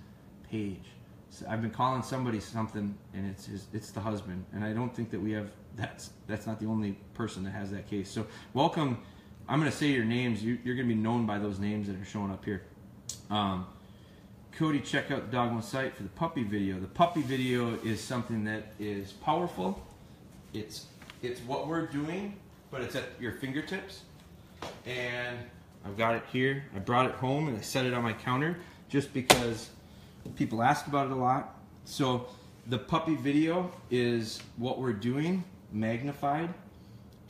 page? So I've been calling somebody something, and it's the husband. And I don't think that we have. That's not the only person that has that case. So welcome. I'm going to say your names. You're going to be known by those names that are showing up here. Cody, check out the DogBone site for the puppy video. The puppy video is something that is powerful. It's what we're doing, but it's at your fingertips. And I've got it here. I brought it home and I set it on my counter just because people ask about it a lot. So the puppy video is what we're doing, magnified,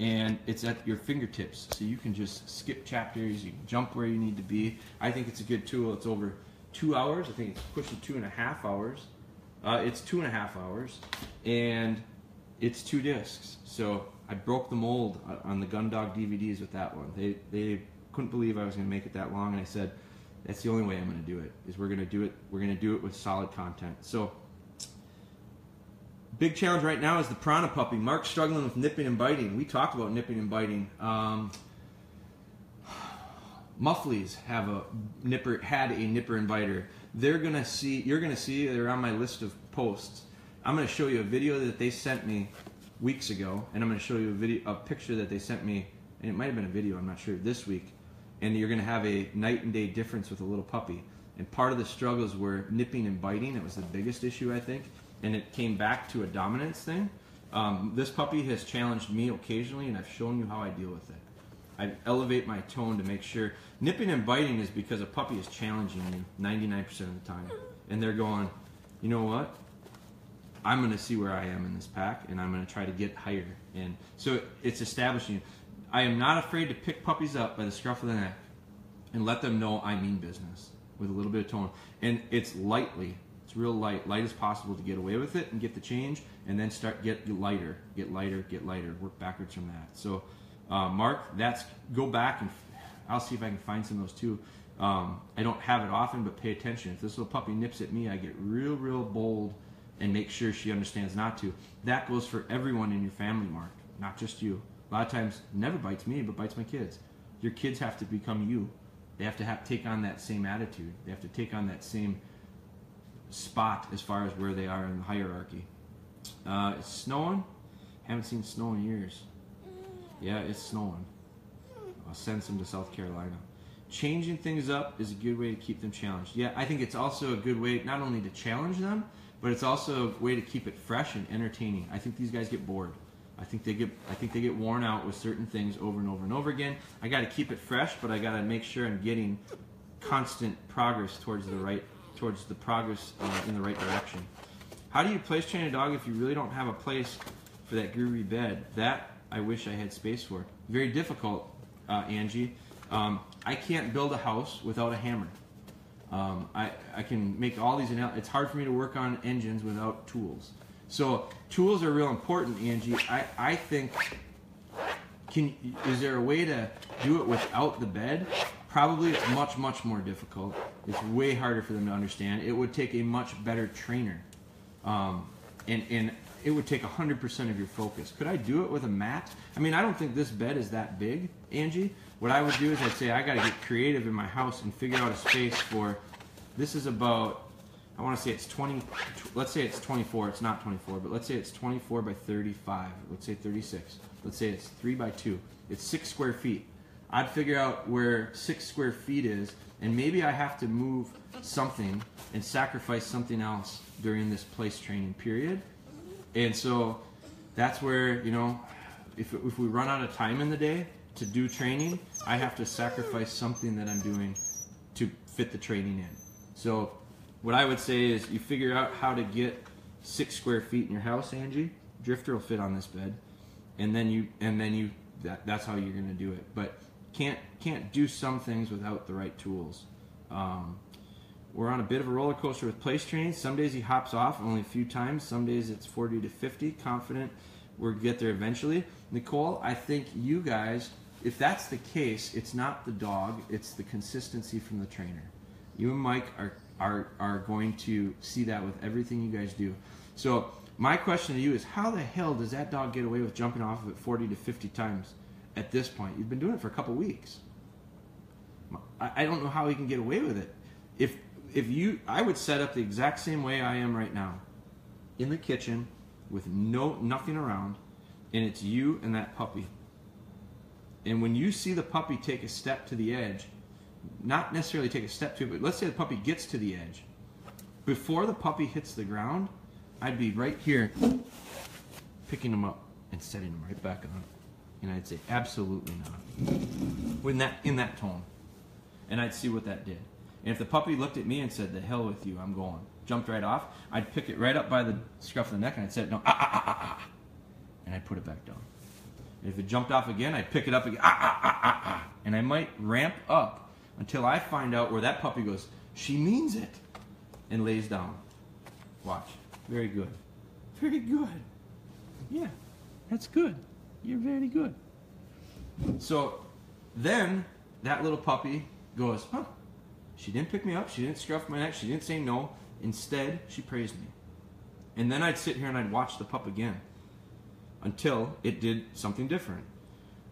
and it's at your fingertips. So you can just skip chapters, you can jump where you need to be. I think it's a good tool. It's over 2 hours. I think it's pushing 2.5 hours. It's 2.5 hours, and it's 2 discs. So I broke the mold on the Gun Dog DVDs with that one. They couldn't believe I was going to make it that long, and I said, that's the only way I'm going to do it, is we're going to do it. We're going to do it with solid content. So big challenge right now is the Piranha puppy. Mark's struggling with nipping and biting. We talked about nipping and biting. Muffleys had a nipper and biter. You're gonna see. They're on my list of posts. I'm gonna show you a video that they sent me weeks ago, and I'm gonna show you a picture that they sent me, and it might have been a video. I'm not sure, this week. And you're gonna have a night and day difference with a little puppy. And part of the struggles were nipping and biting. It was the biggest issue, I think, and it came back to a dominance thing. This puppy has challenged me occasionally, and I've shown you how I deal with it. I elevate my tone to make sure. Nipping and biting is because a puppy is challenging you 99% of the time. And they're going, you know what? I'm going to see where I am in this pack, and I'm going to try to get higher. And so it's establishing. I am not afraid to pick puppies up by the scruff of the neck and let them know I mean business with a little bit of tone. And it's lightly. It's real light as possible to get away with it and get the change, and then start get lighter, work backwards from that. So Mark, go back and I'll see if I can find some of those too. I don't have it often, but pay attention. If this little puppy nips at me, I get real bold and make sure she understands not to. That goes for everyone in your family, Mark, not just you. A lot of times, never bites me, but bites my kids. Your kids have to become you. They have to take on that same attitude. They have to take on that same spot as far as where they are in the hierarchy. It's snowing. Haven't seen snow in years. Yeah, it's snowing. I'll send some to South Carolina. Changing things up is a good way to keep them challenged. Yeah, I think it's also a good way not only to challenge them, but it's also a way to keep it fresh and entertaining. I think these guys get bored. I think they get worn out with certain things over and over and over again. I got to keep it fresh, but I got to make sure I'm getting constant progress towards the progress in the right direction. How do you place train a dog if you really don't have a place for that groovy bed? That I wish I had space for. Very difficult, Angie. I can't build a house without a hammer. I can make all these. It's hard for me to work on engines without tools. So tools are real important, Angie. I think. Is there a way to do it without the bed? Probably. It's much more difficult. It's way harder for them to understand. It would take a much better trainer, and it would take 100% of your focus. Could I do it with a mat? I mean, I don't think this bed is that big, Angie. What I would do is I'd say I got to get creative in my house and figure out a space for. This is about I want to say it's 20, let's say it's 24, it's not 24, but let's say it's 24 by 35, let's say 36, let's say it's 3 by 2, it's 6 square feet. I'd figure out where 6 square feet is, and maybe I have to move something and sacrifice something else during this place training period. And so that's where, you know, if we run out of time in the day to do training, I have to sacrifice something that I'm doing to fit the training in. So what I would say is you figure out how to get 6 square feet in your house, Angie. Drifter will fit on this bed, and then that's how you're going to do it. But can't do some things without the right tools. We're on a bit of a roller coaster with place training. Some days he hops off only a few times. Some days it's 40 to 50. Confident we'll get there eventually. Nicole, I think you guys, if that's the case, it's not the dog, it's the consistency from the trainer. You and Mike are going to see that with everything you guys do. So my question to you is, how the hell does that dog get away with jumping off of it 40 to 50 times at this point? You've been doing it for a couple weeks. I don't know how he can get away with it. I would set up the exact same way I am right now, in the kitchen with nothing around, and it's you and that puppy. And when you see the puppy take a step to the edge, not necessarily take a step to it, but let's say the puppy gets to the edge. Before the puppy hits the ground, I'd be right here picking him up and setting him right back on. And I'd say, absolutely not. In that tone. And I'd see what that did. And if the puppy looked at me and said, the hell with you, I'm going, jumped right off, I'd pick it right up by the scruff of the neck and I'd say, no, and I'd put it back down. And if it jumped off again, I'd pick it up again, and I might ramp up until I find out where that puppy goes, she means it, and lays down. Watch. Very good. Very good. Yeah, that's good. You're very good. So then that little puppy goes, huh, she didn't pick me up, she didn't scruff my neck, she didn't say no. Instead, she praised me. And then I'd sit here and I'd watch the pup again until it did something different.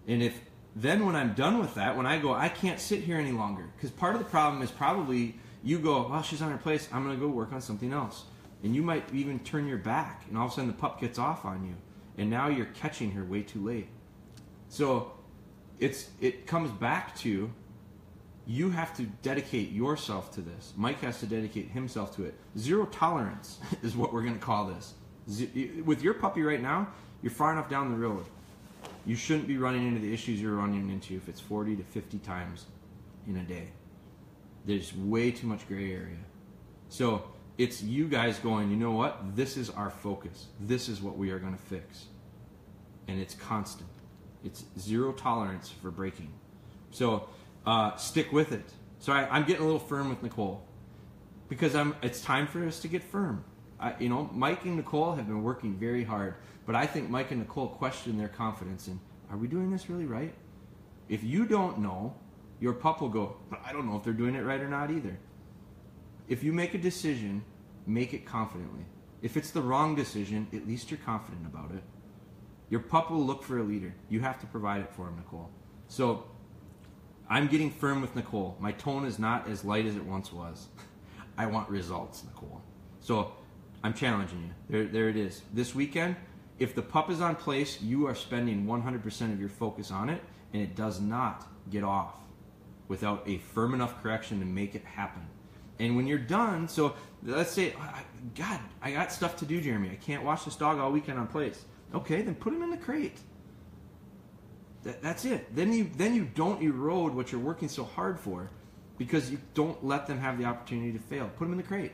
And then when I'm done with that, when I go, I can't sit here any longer. Because part of the problem is probably you go, well, she's on her place, I'm going to go work on something else. And you might even turn your back, and all of a sudden the pup gets off on you. And now you're catching her way too late. So it comes back to, you have to dedicate yourself to this. Mike has to dedicate himself to it. Zero tolerance is what we're going to call this. With your puppy right now, you're far enough down the road. You shouldn't be running into the issues you're running into if it's 40 to 50 times in a day. There's way too much gray area. So it's you guys going, you know what? This is our focus. This is what we are going to fix. And it's constant. It's zero tolerance for breaking. So stick with it. So I'm getting a little firm with Nicole because it's time for us to get firm. Mike and Nicole have been working very hard, but I think Mike and Nicole question their confidence in, are we doing this really right? If you don't know, your pup will go, I don't know if they're doing it right or not either. If you make a decision, make it confidently. If it's the wrong decision, at least you're confident about it. Your pup will look for a leader. You have to provide it for him, Nicole. So I'm getting firm with Nicole. My tone is not as light as it once was. I want results, Nicole. So I'm challenging you. There it is. This weekend, if the pup is on place, you are spending 100% of your focus on it, and it does not get off without a firm enough correction to make it happen. And when you're done, so let's say, God, I got stuff to do, Jeremy. I can't watch this dog all weekend on place. Okay, then put him in the crate. That's it. Then you don't erode what you're working so hard for because you don't let them have the opportunity to fail. Put them in the crate.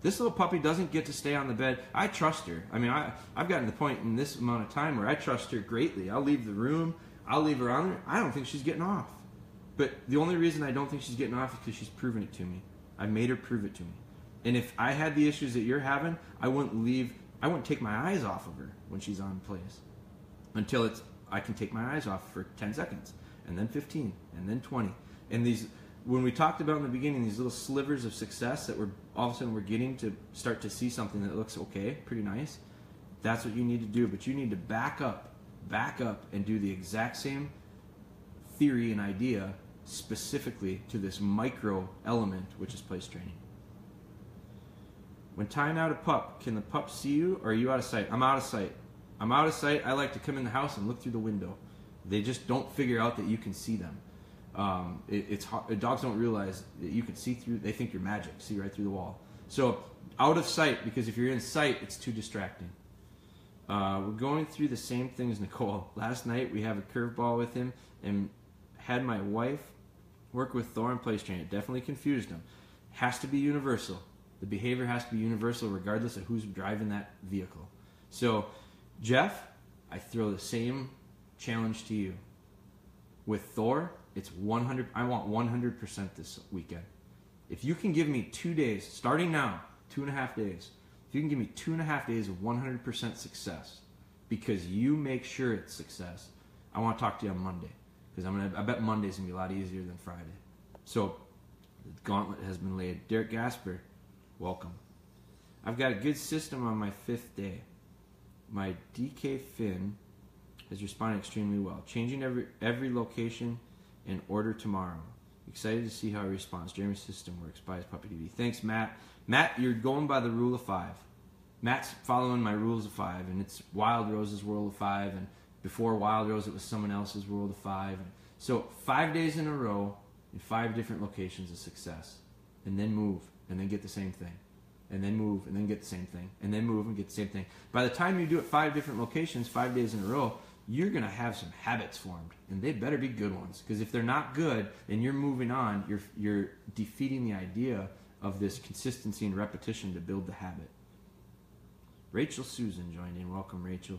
This little puppy doesn't get to stay on the bed. I trust her. I mean, I've gotten to the point in this amount of time where I trust her greatly. I'll leave the room. I'll leave her on there. I don't think she's getting off. But the only reason I don't think she's getting off is because she's proven it to me. I made her prove it to me. And if I had the issues that you're having, I wouldn't take my eyes off of her when she's on place until I can take my eyes off for 10 seconds, and then 15, and then 20. And when we talked about in the beginning, these little slivers of success that all of a sudden we're getting to start to see something that looks okay, pretty nice, that's what you need to do. But you need to back up, and do the exact same theory and idea specifically to this micro element, which is place training. When tying out a pup, can the pup see you, or are you out of sight? I'm out of sight. I'm out of sight. I like to come in the house and look through the window. They just don't figure out that you can see them. It's hard. Dogs don't realize that you can see through. They think you're magic. See right through the wall. So out of sight, because if you're in sight, it's too distracting. We're going through the same thing as Nicole. Last night we have a curveball with him and had my wife work with Thor and place train. It definitely confused him. Has to be universal. The behavior has to be universal regardless of who's driving that vehicle. So, Jeff, I throw the same challenge to you. With Thor, it's 100. I want 100% this weekend. If you can give me 2 days, starting now, 2.5 days, if you can give me 2.5 days of 100% success, because you make sure it's success, I want to talk to you on Monday. Because I bet Monday's going to be a lot easier than Friday. So, the gauntlet has been laid. Derek Gasper, welcome. I've got a good system on my 5th day. My DK Finn has responded extremely well. Changing every location and order tomorrow. Excited to see how he responds. Jeremy's system works. Buy his puppy TV. Thanks, Matt. Matt, you're going by the rule of 5. Matt's following my rules of 5, and it's Wild Rose's world of 5, and before Wild Rose it was someone else's world of 5. So 5 days in a row in 5 different locations is success. And then move, and then get the same thing. And then move, and then get the same thing. And then move and get the same thing. By the time you do it 5 different locations, 5 days in a row, you're going to have some habits formed. And they better be good ones. Because if they're not good, and you're moving on, you're defeating the idea of this consistency and repetition to build the habit. Rachel Susan joined in. Welcome, Rachel.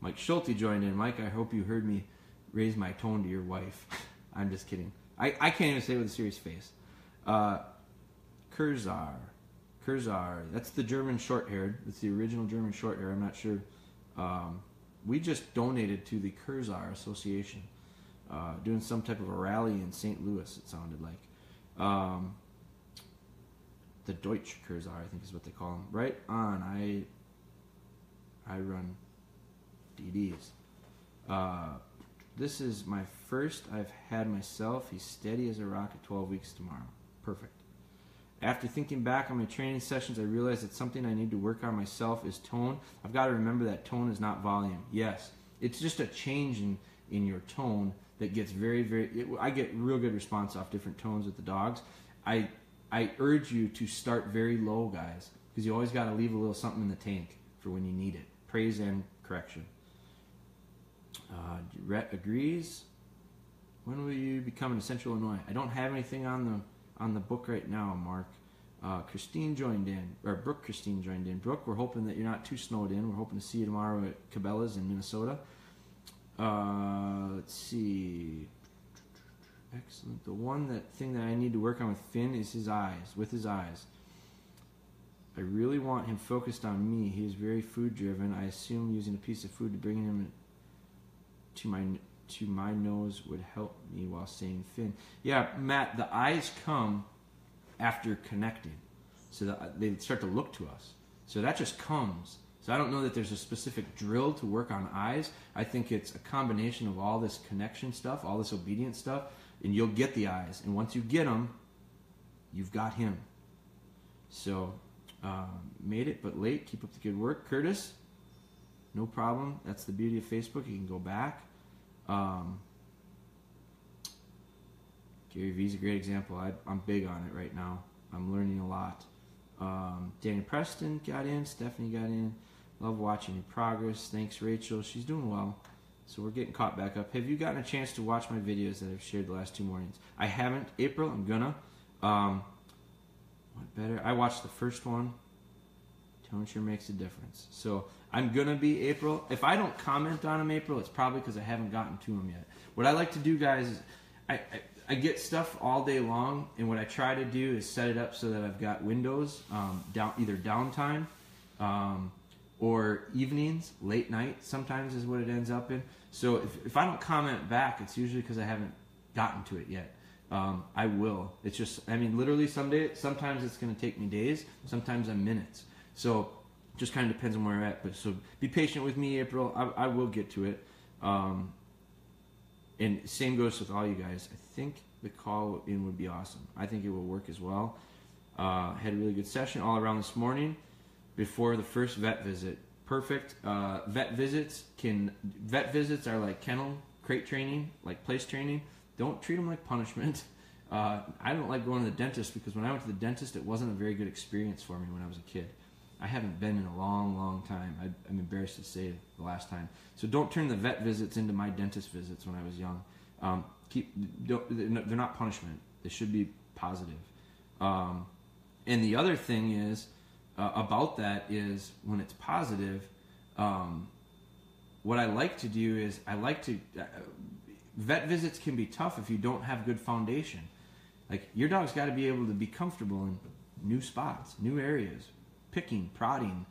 Mike Schulte joined in. Mike, I hope you heard me raise my tone to your wife. I'm just kidding. I can't even say it with a serious face. Kurzar. That's the German short-haired. That's the original German short-haired. I'm not sure. We just donated to the Kurzar Association. Doing some type of a rally in St. Louis, it sounded like. The Deutsche Kurzar, I think is what they call them. Right on. I run DDs. This is my first I've had myself. He's steady as a rock at 12 weeks tomorrow. Perfect. After thinking back on my training sessions, I realized that something I need to work on myself is tone. I've got to remember that tone is not volume. Yes, it's just a change in your tone that gets I get real good response off different tones with the dogs. I urge you to start very low, guys, because you always got to leave a little something in the tank for when you need it. Praise and correction. Rhett agrees. When will you become an Essential Illinois? I don't have anything on the book right now, Mark. Christine joined in, or Brooke Christine joined in. Brooke, we're hoping that you're not too snowed in. We're hoping to see you tomorrow at Cabela's in Minnesota. Let's see. Excellent. The thing that I need to work on with Finn is his eyes. With his eyes. I really want him focused on me. He is very food driven. I assume using a piece of food to bring him to my nose would help me while saying Finn. Yeah, Matt, the eyes come after connecting. So that they start to look to us. So that just comes. So I don't know that there's a specific drill to work on eyes. I think it's a combination of all this connection stuff, all this obedience stuff, and you'll get the eyes. And once you get them, you've got him. So, made it but late. Keep up the good work. Curtis, no problem. That's the beauty of Facebook. You can go back. Gary Vee's a great example. I'm big on it right now. I'm learning a lot. Danny Preston got in. Stephanie got in. Love watching your progress. Thanks, Rachel. She's doing well. So we're getting caught back up. Have you gotten a chance to watch my videos that I've shared the last 2 mornings? I haven't. April, I'm gonna. What better? I watched the first one. Tone sure makes a difference. So I'm gonna be April. If I don't comment on them, April, it's probably because I haven't gotten to them yet. What I like to do, guys, is I get stuff all day long, and what I try to do is set it up so that I've got windows, either downtime or evenings, late night sometimes is what it ends up in. So if I don't comment back, it's usually because I haven't gotten to it yet. I will. It's just, literally sometimes it's going to take me days, sometimes I'm minutes. So it just kind of depends on where I'm at. But so be patient with me, April. I will get to it. And same goes with all you guys. I think the call in would be awesome. I think it will work as well. Had a really good session all around this morning. before the first vet visit. Perfect. Vet visits are like kennel crate training, like place training. Don't treat them like punishment. I don't like going to the dentist because when I went to the dentist, it wasn't a very good experience for me when I was a kid. I haven't been in a long, long time. I'm embarrassed to say the last time. So don't turn the vet visits into my dentist visits when I was young. They're not punishment. They should be positive. And the other thing is about that is when it's positive, what I like to do is vet visits can be tough if you don't have good foundation. Like your dog's got to be able to be comfortable in new spots, new areas, picking, prodding,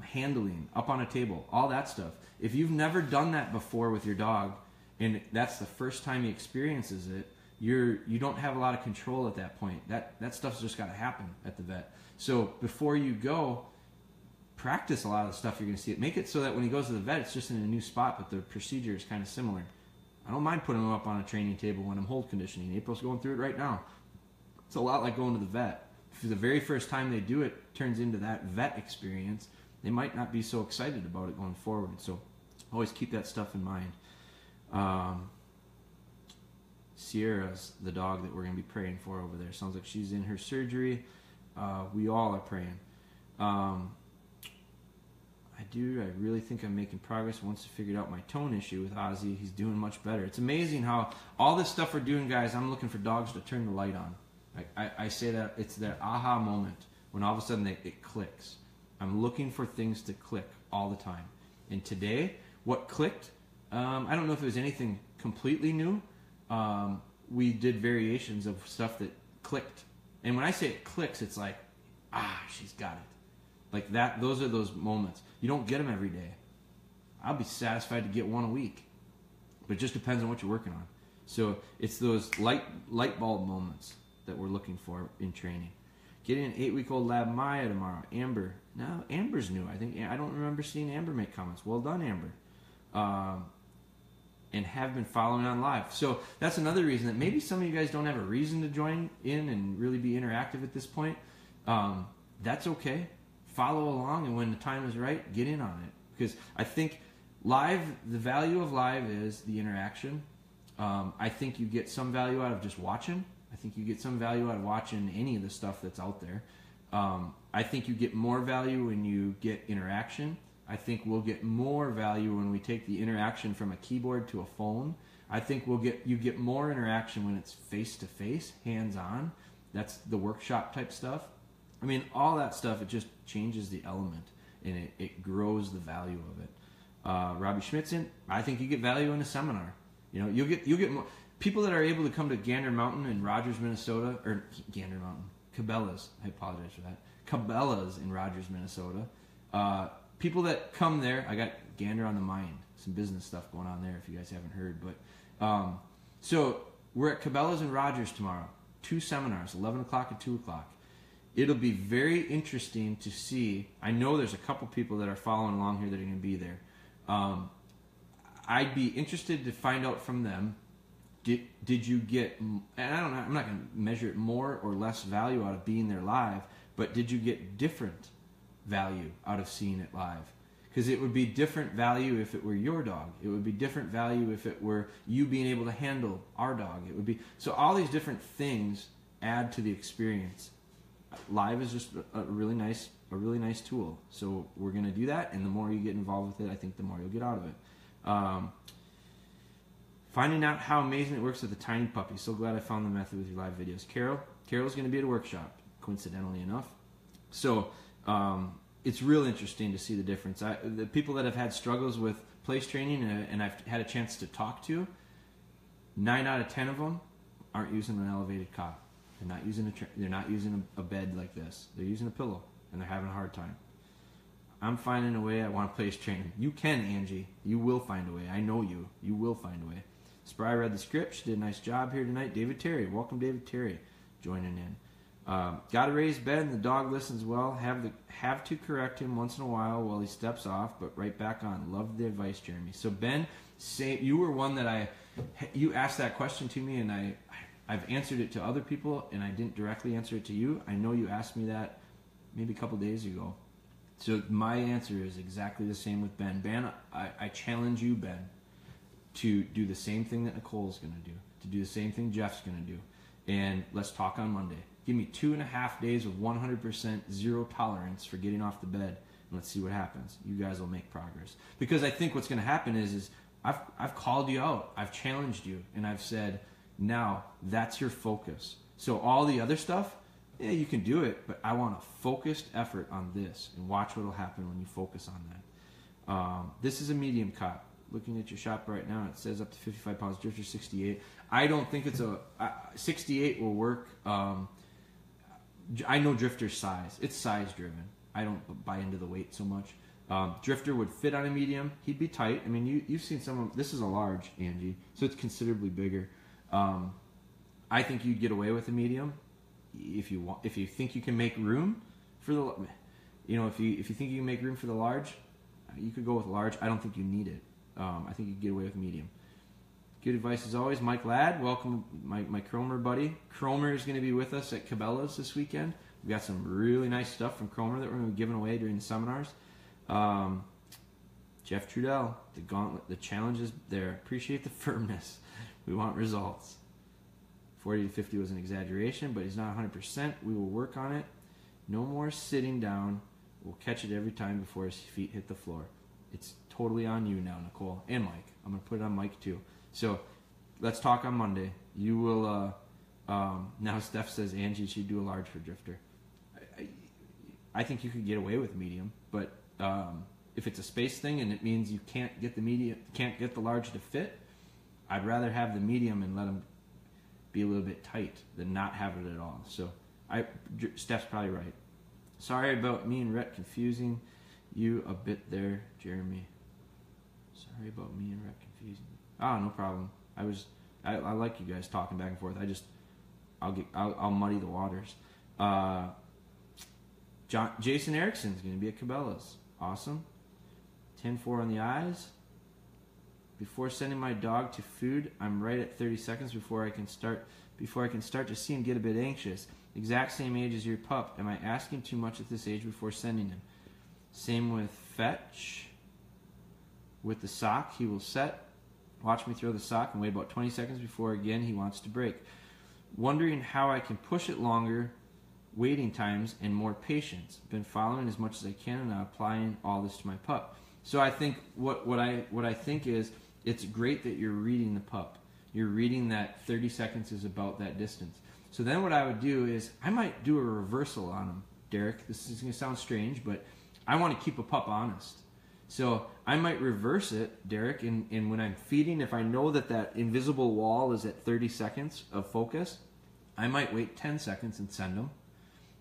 handling, up on a table, all that stuff. If you've never done that before with your dog, and that's the first time he experiences it, you don't have a lot of control at that point. That stuff's just got to happen at the vet. So before you go, practice a lot of the stuff you're going to see. Make it so that when he goes to the vet, it's just in a new spot, but the procedure is kind of similar. I don't mind putting him up on a training table when I'm hold conditioning. April's going through it right now. It's a lot like going to the vet. If the very first time they do it turns into that vet experience, they might not be so excited about it going forward. So always keep that stuff in mind. Sierra's the dog that we're going to be praying for over there. Sounds like she's in her surgery. We all are praying. I really think I'm making progress. Once I figured out my tone issue with Ozzy, he's doing much better. It's amazing how all this stuff we're doing, guys, I'm looking for dogs to turn the light on. I say that it's that aha moment when all of a sudden it clicks. I'm looking for things to click all the time. And today, what clicked, I don't know if it was anything completely new. We did variations of stuff that clicked. And when I say it clicks, it's like, she's got it. Like that, those are those moments. You don't get them every day. I'll be satisfied to get one a week. But it just depends on what you're working on. So it's those light bulb moments that we're looking for in training. Getting an 8-week-old lab Maya tomorrow. Amber. No, Amber's new. I don't remember seeing Amber make comments. Well done, Amber. And have been following on live. So that's another reason that maybe some of you guys don't have a reason to join in and really be interactive at this point. That's okay. Follow along, and when the time is right, get in on it. Because I think live, the value of live is the interaction. I think you get some value out of just watching. I think you get some value out of watching any of the stuff that's out there. I think you get more value when you get interaction. I think we'll get more value when we take the interaction from a keyboard to a phone. I think you get more interaction when it's face-to-face, hands-on. That's the workshop type stuff. I mean, all that stuff, it just changes the element, and it grows the value of it. Robbie Schmitzen, I think you get value in a seminar. You know, you'll get more people that are able to come to Gander Mountain in Rogers, Minnesota, or Gander Mountain, Cabela's. I apologize for that. Cabela's in Rogers, Minnesota. People that come there, I got Gander on the mind, some business stuff going on there if you guys haven't heard. But so we're at Cabela's in Rogers tomorrow. 2 seminars, 11 o'clock and 2 o'clock. It'll be very interesting to see. I know there's a couple people that are following along here that are going to be there. I'd be interested to find out from them, did you get, and I don't know, I'm not going to measure it more or less value out of being there live, but did you get different value out of seeing it live? Because it would be different value if it were your dog. It would be different value if it were you being able to handle our dog. It would be, so all these different things add to the experience. Live is just a really nice tool. So we're going to do that, and the more you get involved with it, I think the more you'll get out of it. Finding out how amazing it works with the tiny puppy. So glad I found the method with your live videos. Carol's going to be at a workshop, coincidentally enough. So it's real interesting to see the difference. The people that have had struggles with place training and I've had a chance to talk to, 9 out of 10 of them aren't using an elevated cot. They're not using a bed like this. They're using a pillow, and they're having a hard time. I'm finding a way. I want to place training. You can, Angie. You will find a way. I know you. You will find a way. Spry read the script. She did a nice job here tonight. David Terry. Welcome, David Terry, joining in. Got to raise Ben. The dog listens well. Have to correct him once in a while he steps off, but right back on. Love the advice, Jeremy. So Ben, you were one that you asked that question to me, and I've answered it to other people, and I didn't directly answer it to you. I know you asked me that maybe a couple days ago. So my answer is exactly the same with Ben. Ben, I challenge you, Ben, to do the same thing that Nicole's going to do, to do the same thing Jeff's going to do. And let's talk on Monday. Give me 2.5 days of 100% zero tolerance for getting off the bed, and let's see what happens. You guys will make progress. Because I think what's going to happen is I've called you out, I've challenged you, and I've said, now that's your focus. So all the other stuff, yeah, you can do it, but I want a focused effort on this, and watch what will happen when you focus on that. This is a medium cop. Looking at your shop right now, it says up to 55 pounds, drifter 68. I don't think it's 68 will work. I know drifter's size. It's size driven. I don't buy into the weight so much. Drifter would fit on a medium. He'd be tight. I mean, you've seen some of, this is a large, Angie, so it's considerably bigger. I think you'd get away with a medium if you want. If you think you can make room for the, if you think you can make room for the large, you could go with large. I don't think you need it. I think you can get away with medium. Good advice as always. Mike Ladd, welcome, my Cromer buddy. Cromer is going to be with us at Cabela's this weekend. We've got some really nice stuff from Cromer that we're going to be giving away during the seminars. Jeff Trudell, the gauntlet, the challenge is there. Appreciate the firmness. We want results. 40 to 50 was an exaggeration, but he's not 100%. We will work on it. No more sitting down. We'll catch it every time before his feet hit the floor. It's totally on you now, Nicole, and Mike. I'm going to put it on Mike too. So let's talk on Monday. You will, now Steph says Angie should do a large for drifter. I think you could get away with medium, but if it's a space thing and it means you can't get the medium, can't get the large to fit, I'd rather have the medium and let them be a little bit tight than not have it at all. So Steph's probably right. Sorry about me and Rhett confusing you a bit there, Jeremy. Sorry about me and Rhett confusing you. Oh, no problem. I like you guys talking back and forth. I'll muddy the waters. Jason Erickson's going to be at Cabela's. Awesome. 10-4 on the eyes. Before sending my dog to food, I'm right at 30 seconds before I can start to see him get a bit anxious. Exact same age as your pup. Am I asking too much at this age before sending him? Same with Fetch. With the sock, he will set. Watch me throw the sock and wait about 20 seconds before again he wants to break. Wondering how I can push it longer, waiting times, and more patience. Been following as much as I can and applying all this to my pup. So I think what I think is it's great that you're reading the pup. You're reading that 30 seconds is about that distance. So then what I would do is I might do a reversal on him, Derek. This is going to sound strange, but I want to keep a pup honest. So I might reverse it, Derek, and when I'm feeding, if I know that invisible wall is at 30 seconds of focus, I might wait 10 seconds and send them.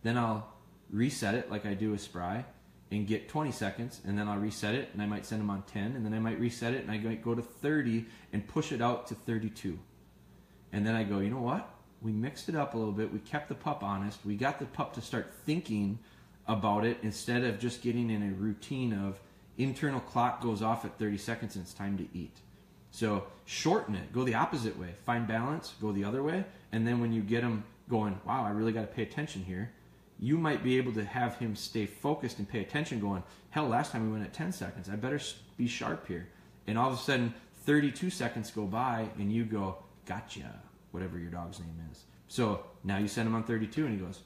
Then I'll reset it like I do with Spry and get 20 seconds, and then I'll reset it, and I might send them on 10, and then I might reset it, and I might go to 30 and push it out to 32. And then I go, you know what? We mixed it up a little bit. We kept the pup honest. We got the pup to start thinking about it instead of just getting in a routine of internal clock goes off at 30 seconds and it's time to eat. So shorten it. Go the opposite way. Find balance. Go the other way. And then when you get him going, wow, I really got to pay attention here, you might be able to have him stay focused and pay attention going, hell, last time we went at 10 seconds. I better be sharp here. And all of a sudden, 32 seconds go by and you go, gotcha, whatever your dog's name is. So now you send him on 32 and he goes,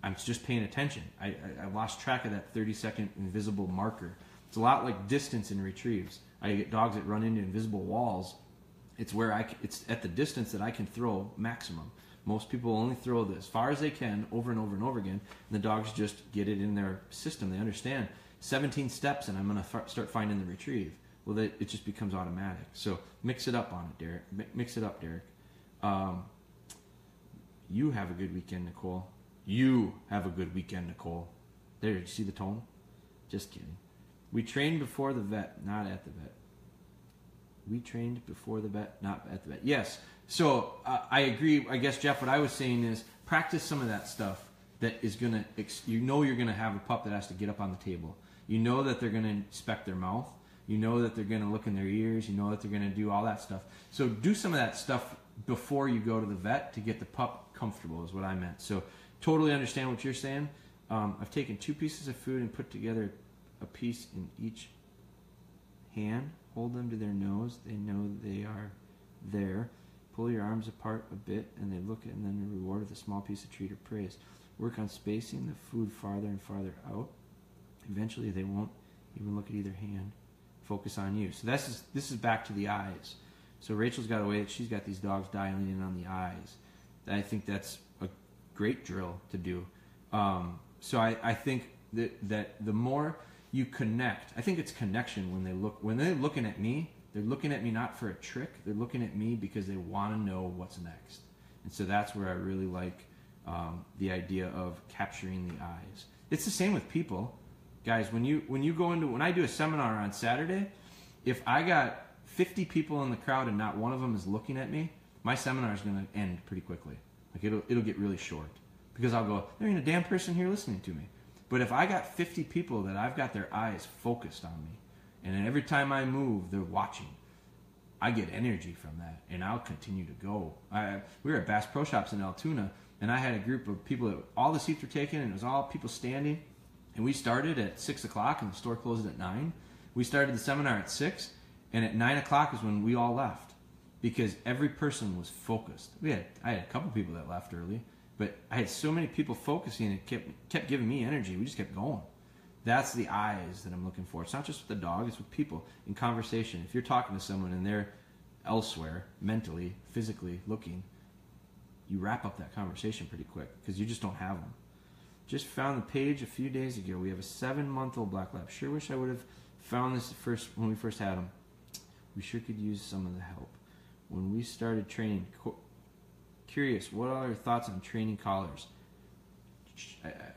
I'm just paying attention. I lost track of that 30-second invisible marker. It's a lot like distance in retrieves. I get dogs that run into invisible walls. It's where it's at the distance that I can throw maximum. Most people only throw as far as they can over and over and over again, and the dogs just get it in their system. They understand 17 steps and I'm going to start finding the retrieve. Well, it just becomes automatic. So mix it up on it, Derek. Mix it up, Derek. You have a good weekend, Nicole. You have a good weekend, Nicole. There, did you see the tone? Just kidding. We trained before the vet, not at the vet. We trained before the vet, not at the vet. Yes. So I agree. I guess, Jeff, what I was saying is practice some of that stuff that is going to, you're going to have a pup that has to get up on the table. You know that they're going to inspect their mouth. You know that they're going to look in their ears. You know that they're going to do all that stuff. So do some of that stuff before you go to the vet to get the pup comfortable is what I meant. So totally understand what you're saying. I've taken 2 pieces of food and put together a piece in each hand. Hold them to their nose. They know they are there. Pull your arms apart a bit, and they look at, and then reward with a small piece of treat or praise. Work on spacing the food farther and farther out. Eventually, they won't even look at either hand. Focus on you. So this is back to the eyes. So Rachel's got a way that she's got these dogs dialing in on the eyes. I think that's a great drill to do. So I think that the more you connect, I think it's connection when they're looking at me. They're looking at me not for a trick. They're looking at me because they want to know what's next. And so that's where I really like the idea of capturing the eyes. It's the same with people, guys. When I do a seminar on Saturday, if I got 50 people in the crowd and not one of them is looking at me, my seminar is going to end pretty quickly. Like it'll get really short because I'll go, there ain't a damn person here listening to me. But if I got 50 people that I've got their eyes focused on me, and then every time I move, they're watching, I get energy from that, and I'll continue to go. We were at Bass Pro Shops in Altoona, and I had a group of people that all the seats were taken, and it was all people standing. And we started at 6 o'clock, and the store closed at 9. We started the seminar at 6, and at 9 o'clock is when we all left, because every person was focused. I had a couple people that left early, but I had so many people focusing, and it kept giving me energy. We just kept going. That's the eyes that I'm looking for. It's not just with the dog, it's with people in conversation. If you're talking to someone and they're elsewhere, mentally, physically looking, you wrap up that conversation pretty quick because you just don't have them. Just found the page a few days ago. We have a 7-month-old black lab. Sure wish I would have found this when we first had him. We sure could use some of the help. When we started training, curious, what are your thoughts on training collars?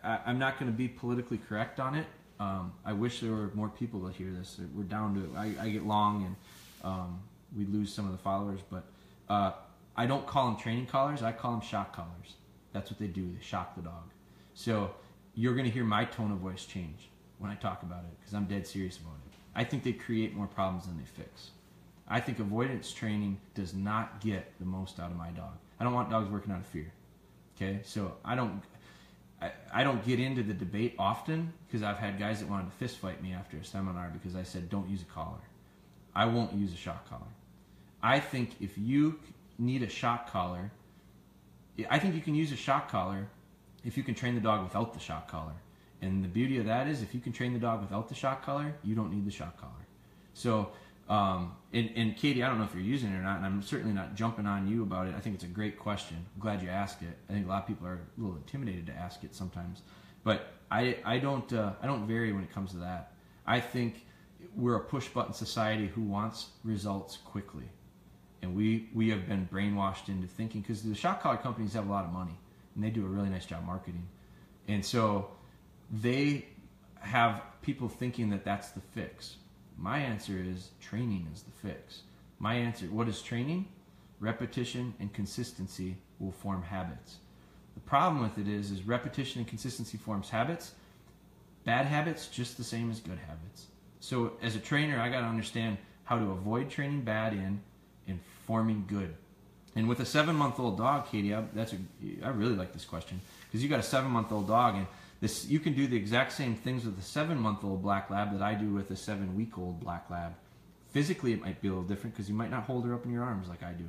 I'm not going to be politically correct on it. I wish there were more people to hear this. We're down to it. I get long and we lose some of the followers, but I don't call them training collars. I call them shock collars. That's what they do. They shock the dog. So you're going to hear my tone of voice change when I talk about it because I'm dead serious about it. I think they create more problems than they fix. I think avoidance training does not get the most out of my dog. I don't want dogs working out of fear. Okay, so I don't get into the debate often because I've had guys that wanted to fist fight me after a seminar because I said don't use a collar. I won't use a shock collar. I think if you need a shock collar, I think you can use a shock collar if you can train the dog without the shock collar. And the beauty of that is if you can train the dog without the shock collar, you don't need the shock collar. So, and Katie, I don't know if you're using it or not, and I'm certainly not jumping on you about it. I think it's a great question. I'm glad you asked it. I think a lot of people are a little intimidated to ask it sometimes. But I don't vary when it comes to that. I think we're a push-button society who wants results quickly. And we have been brainwashed into thinking, because the shock collar companies have a lot of money, and they do a really nice job marketing. And so they have people thinking that that's the fix. My answer is training is the fix. My answer, what is training? Repetition and consistency will form habits. The problem with it is repetition and consistency forms habits. Bad habits, just the same as good habits. So as a trainer, I got to understand how to avoid training bad and forming good. And with a 7-month-old dog, Katie, I really like this question because you got a 7-month-old dog, and you can do the exact same things with a 7-month-old black lab that I do with a 7-week-old black lab. Physically, it might be a little different because you might not hold her up in your arms like I do.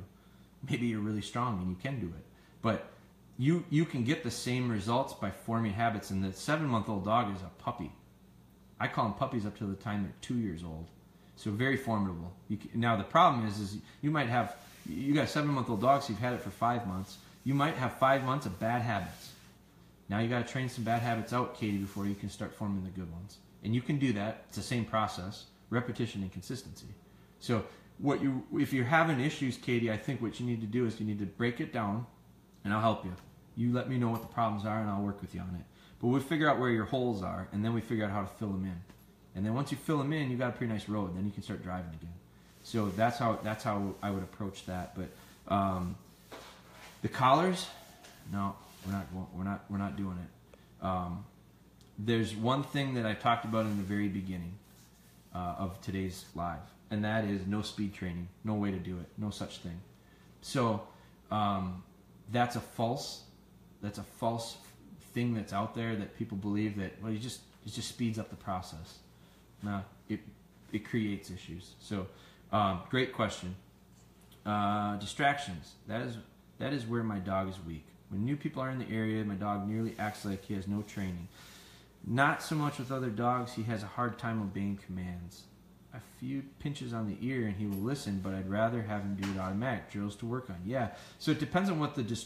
Maybe you're really strong and you can do it, but you can get the same results by forming habits. And the 7-month-old dog is a puppy. I call them puppies up to the time they're 2 years old. So very formidable. Now the problem is you got a 7-month-old dog, so you've had it for 5 months. You might have 5 months of bad habits. Now you got to train some bad habits out, Katie, before you can start forming the good ones. And you can do that. It's the same process, repetition and consistency. So if you're having issues, Katie, I think what you need to do is you need to break it down, and I'll help you. You let me know what the problems are, and I'll work with you on it. But we'll figure out where your holes are, and then we figure out how to fill them in. And then once you fill them in, you got a pretty nice road. Then you can start driving again. So that's how I would approach that. But the collars, no. We're not doing it. There's one thing that I talked about in the very beginning of today's live, and that is no speed training, no way to do it, no such thing. So that's a false thing that's out there that people believe that it just speeds up the process. No, it creates issues. So, great question. Distractions. That is where my dog is weak. When new people are in the area, my dog nearly acts like he has no training. Not so much with other dogs. He has a hard time obeying commands. A few pinches on the ear and he will listen, but I'd rather have him do it automatic. Drills to work on. Yeah. So it depends on what the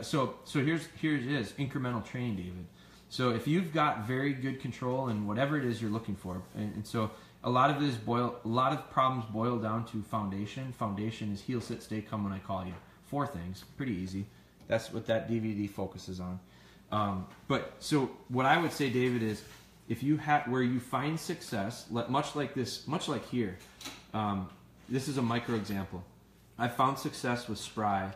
so here's it is incremental training, David. So if you've got very good control and whatever it is you're looking for, and so a lot of problems boil down to foundation. Foundation is heel, sit, stay, come when I call you. 4 things. Pretty easy. That's what that DVD focuses on. But so what I would say, David, is if you have where you find success, much like here, this is a micro example. I found success with Spry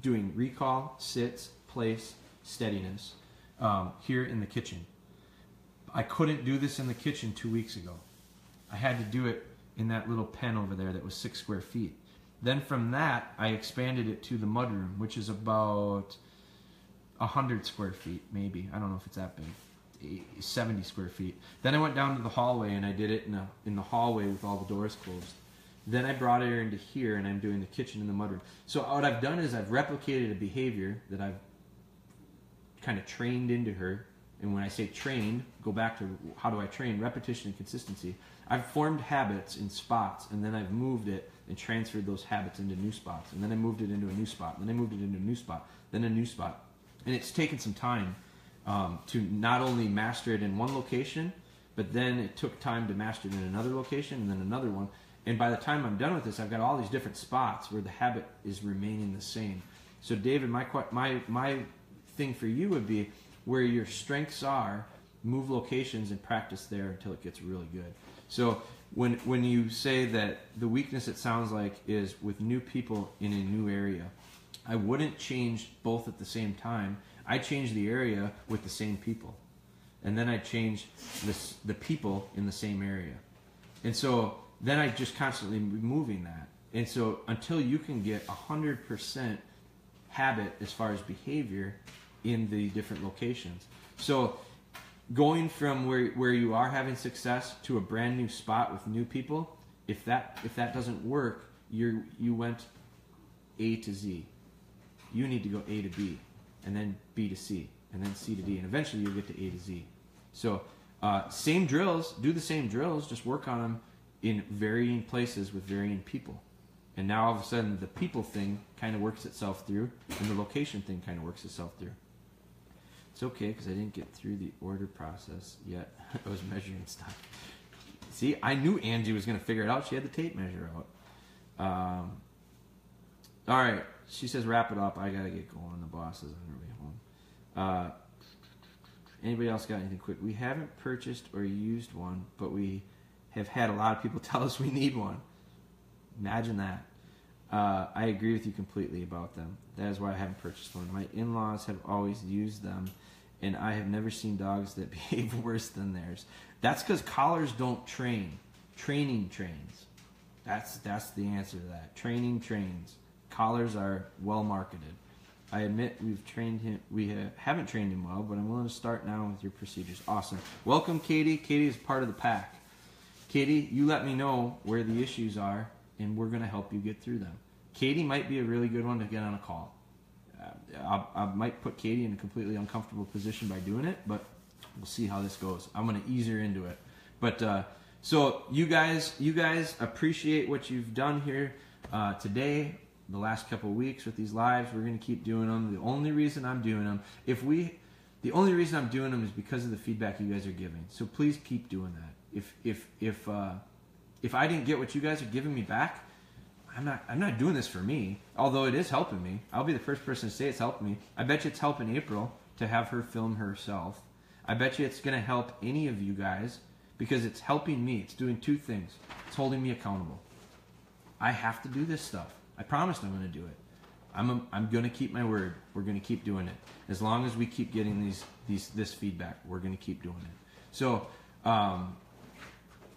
doing recall, sits, place, steadiness here in the kitchen. I couldn't do this in the kitchen 2 weeks ago. I had to do it in that little pen over there that was 6 square feet. Then from that, I expanded it to the mudroom, which is about 100 square feet, maybe. I don't know if it's that big. 70 square feet. Then I went down to the hallway and I did it in the hallway with all the doors closed. Then I brought her into here and I'm doing the kitchen and the mudroom. So what I've done is I've replicated a behavior that I've kind of trained into her. And when I say trained, go back to how do I train? Repetition and consistency. I've formed habits in spots and then I've moved it and transferred those habits into new spots. And then I moved it into a new spot. And then I moved it into a new spot. Then a new spot. And it's taken some time to not only master it in one location, but then it took time to master it in another location and then another one. And by the time I'm done with this, I've got all these different spots where the habit is remaining the same. So David, my thing for you would be where your strengths are, move locations and practice there until it gets really good. So when you say that the weakness, it sounds like, is with new people in a new area, I wouldn't change both at the same time. I change the area with the same people. And then I change the people in the same area. And so then I just constantly moving that. And so until you can get 100% habit as far as behavior in the different locations. So going from where you are having success to a brand new spot with new people, if that doesn't work, you went A to Z. You need to go A to B, and then B to C, and then C to D, and eventually you'll get to A to Z. So same drills, do the same drills, just work on them in varying places with varying people. And now all of a sudden the people thing kind of works itself through, and the location thing kind of works itself through. It's okay because I didn't get through the order process yet. I was measuring stuff. See, I knew Angie was going to figure it out. She had the tape measure out. All right. She says, wrap it up. I got to get going. The boss is on her way home. Anybody else got anything quick? We haven't purchased or used one, but we have had a lot of people tell us we need one. Imagine that. I agree with you completely about them. That is why I haven't purchased one. My in-laws have always used them, and I have never seen dogs that behave worse than theirs. That's because collars don't train. Training trains. That's the answer to that. Training trains. Collars are well marketed. I admit we've trained him. We haven't trained him well, but I'm willing to start now with your procedures. Awesome. Welcome, Katie. Katie is part of the pack. Katie, you let me know where the issues are, and we're going to help you get through them. Katie might be a really good one to get on a call. I might put Katie in a completely uncomfortable position by doing it, but we'll see how this goes. I'm going to ease her into it. But so you guys appreciate what you've done here today, the last couple of weeks with these lives. We're going to keep doing them. The only reason I'm doing them, is because of the feedback you guys are giving. So please keep doing that. If I didn't get what you guys are giving me back, I'm not doing this for me, although it is helping me. I'll be the first person to say it's helping me. I bet you it's helping April to have her film herself. I bet you it's going to help any of you guys because it's helping me. It's doing 2 things. It's holding me accountable. I have to do this stuff. I promised I'm going to do it. I'm going to keep my word. We're going to keep doing it. As long as we keep getting this feedback, we're going to keep doing it. So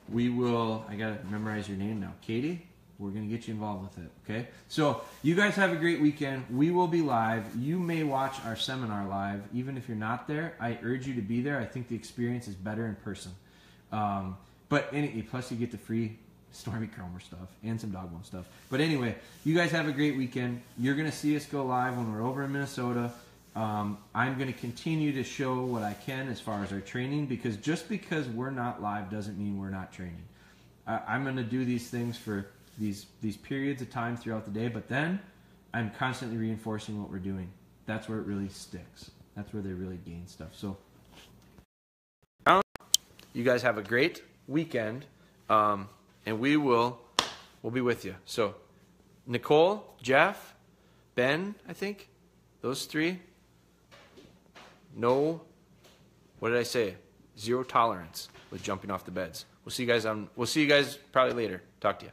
we will, I got to memorize your name now. Katie? We're going to get you involved with it, okay? So you guys have a great weekend. We will be live. You may watch our seminar live. Even if you're not there, I urge you to be there. I think the experience is better in person. But plus you get the free Stormy Cromer stuff and some DogBone stuff. But anyway, you guys have a great weekend. You're going to see us go live when we're over in Minnesota. I'm going to continue to show what I can as far as our training, because just because we're not live doesn't mean we're not training. I'm going to do these things for these periods of time throughout the day, but then I'm constantly reinforcing what we're doing. That's where it really sticks. That's where they really gain stuff. So you guys have a great weekend, and we'll be with you. So Nicole, Jeff, Ben, I think, those three. No, what did I say? 0 tolerance with jumping off the beds. We'll see you guys probably later. Talk to you.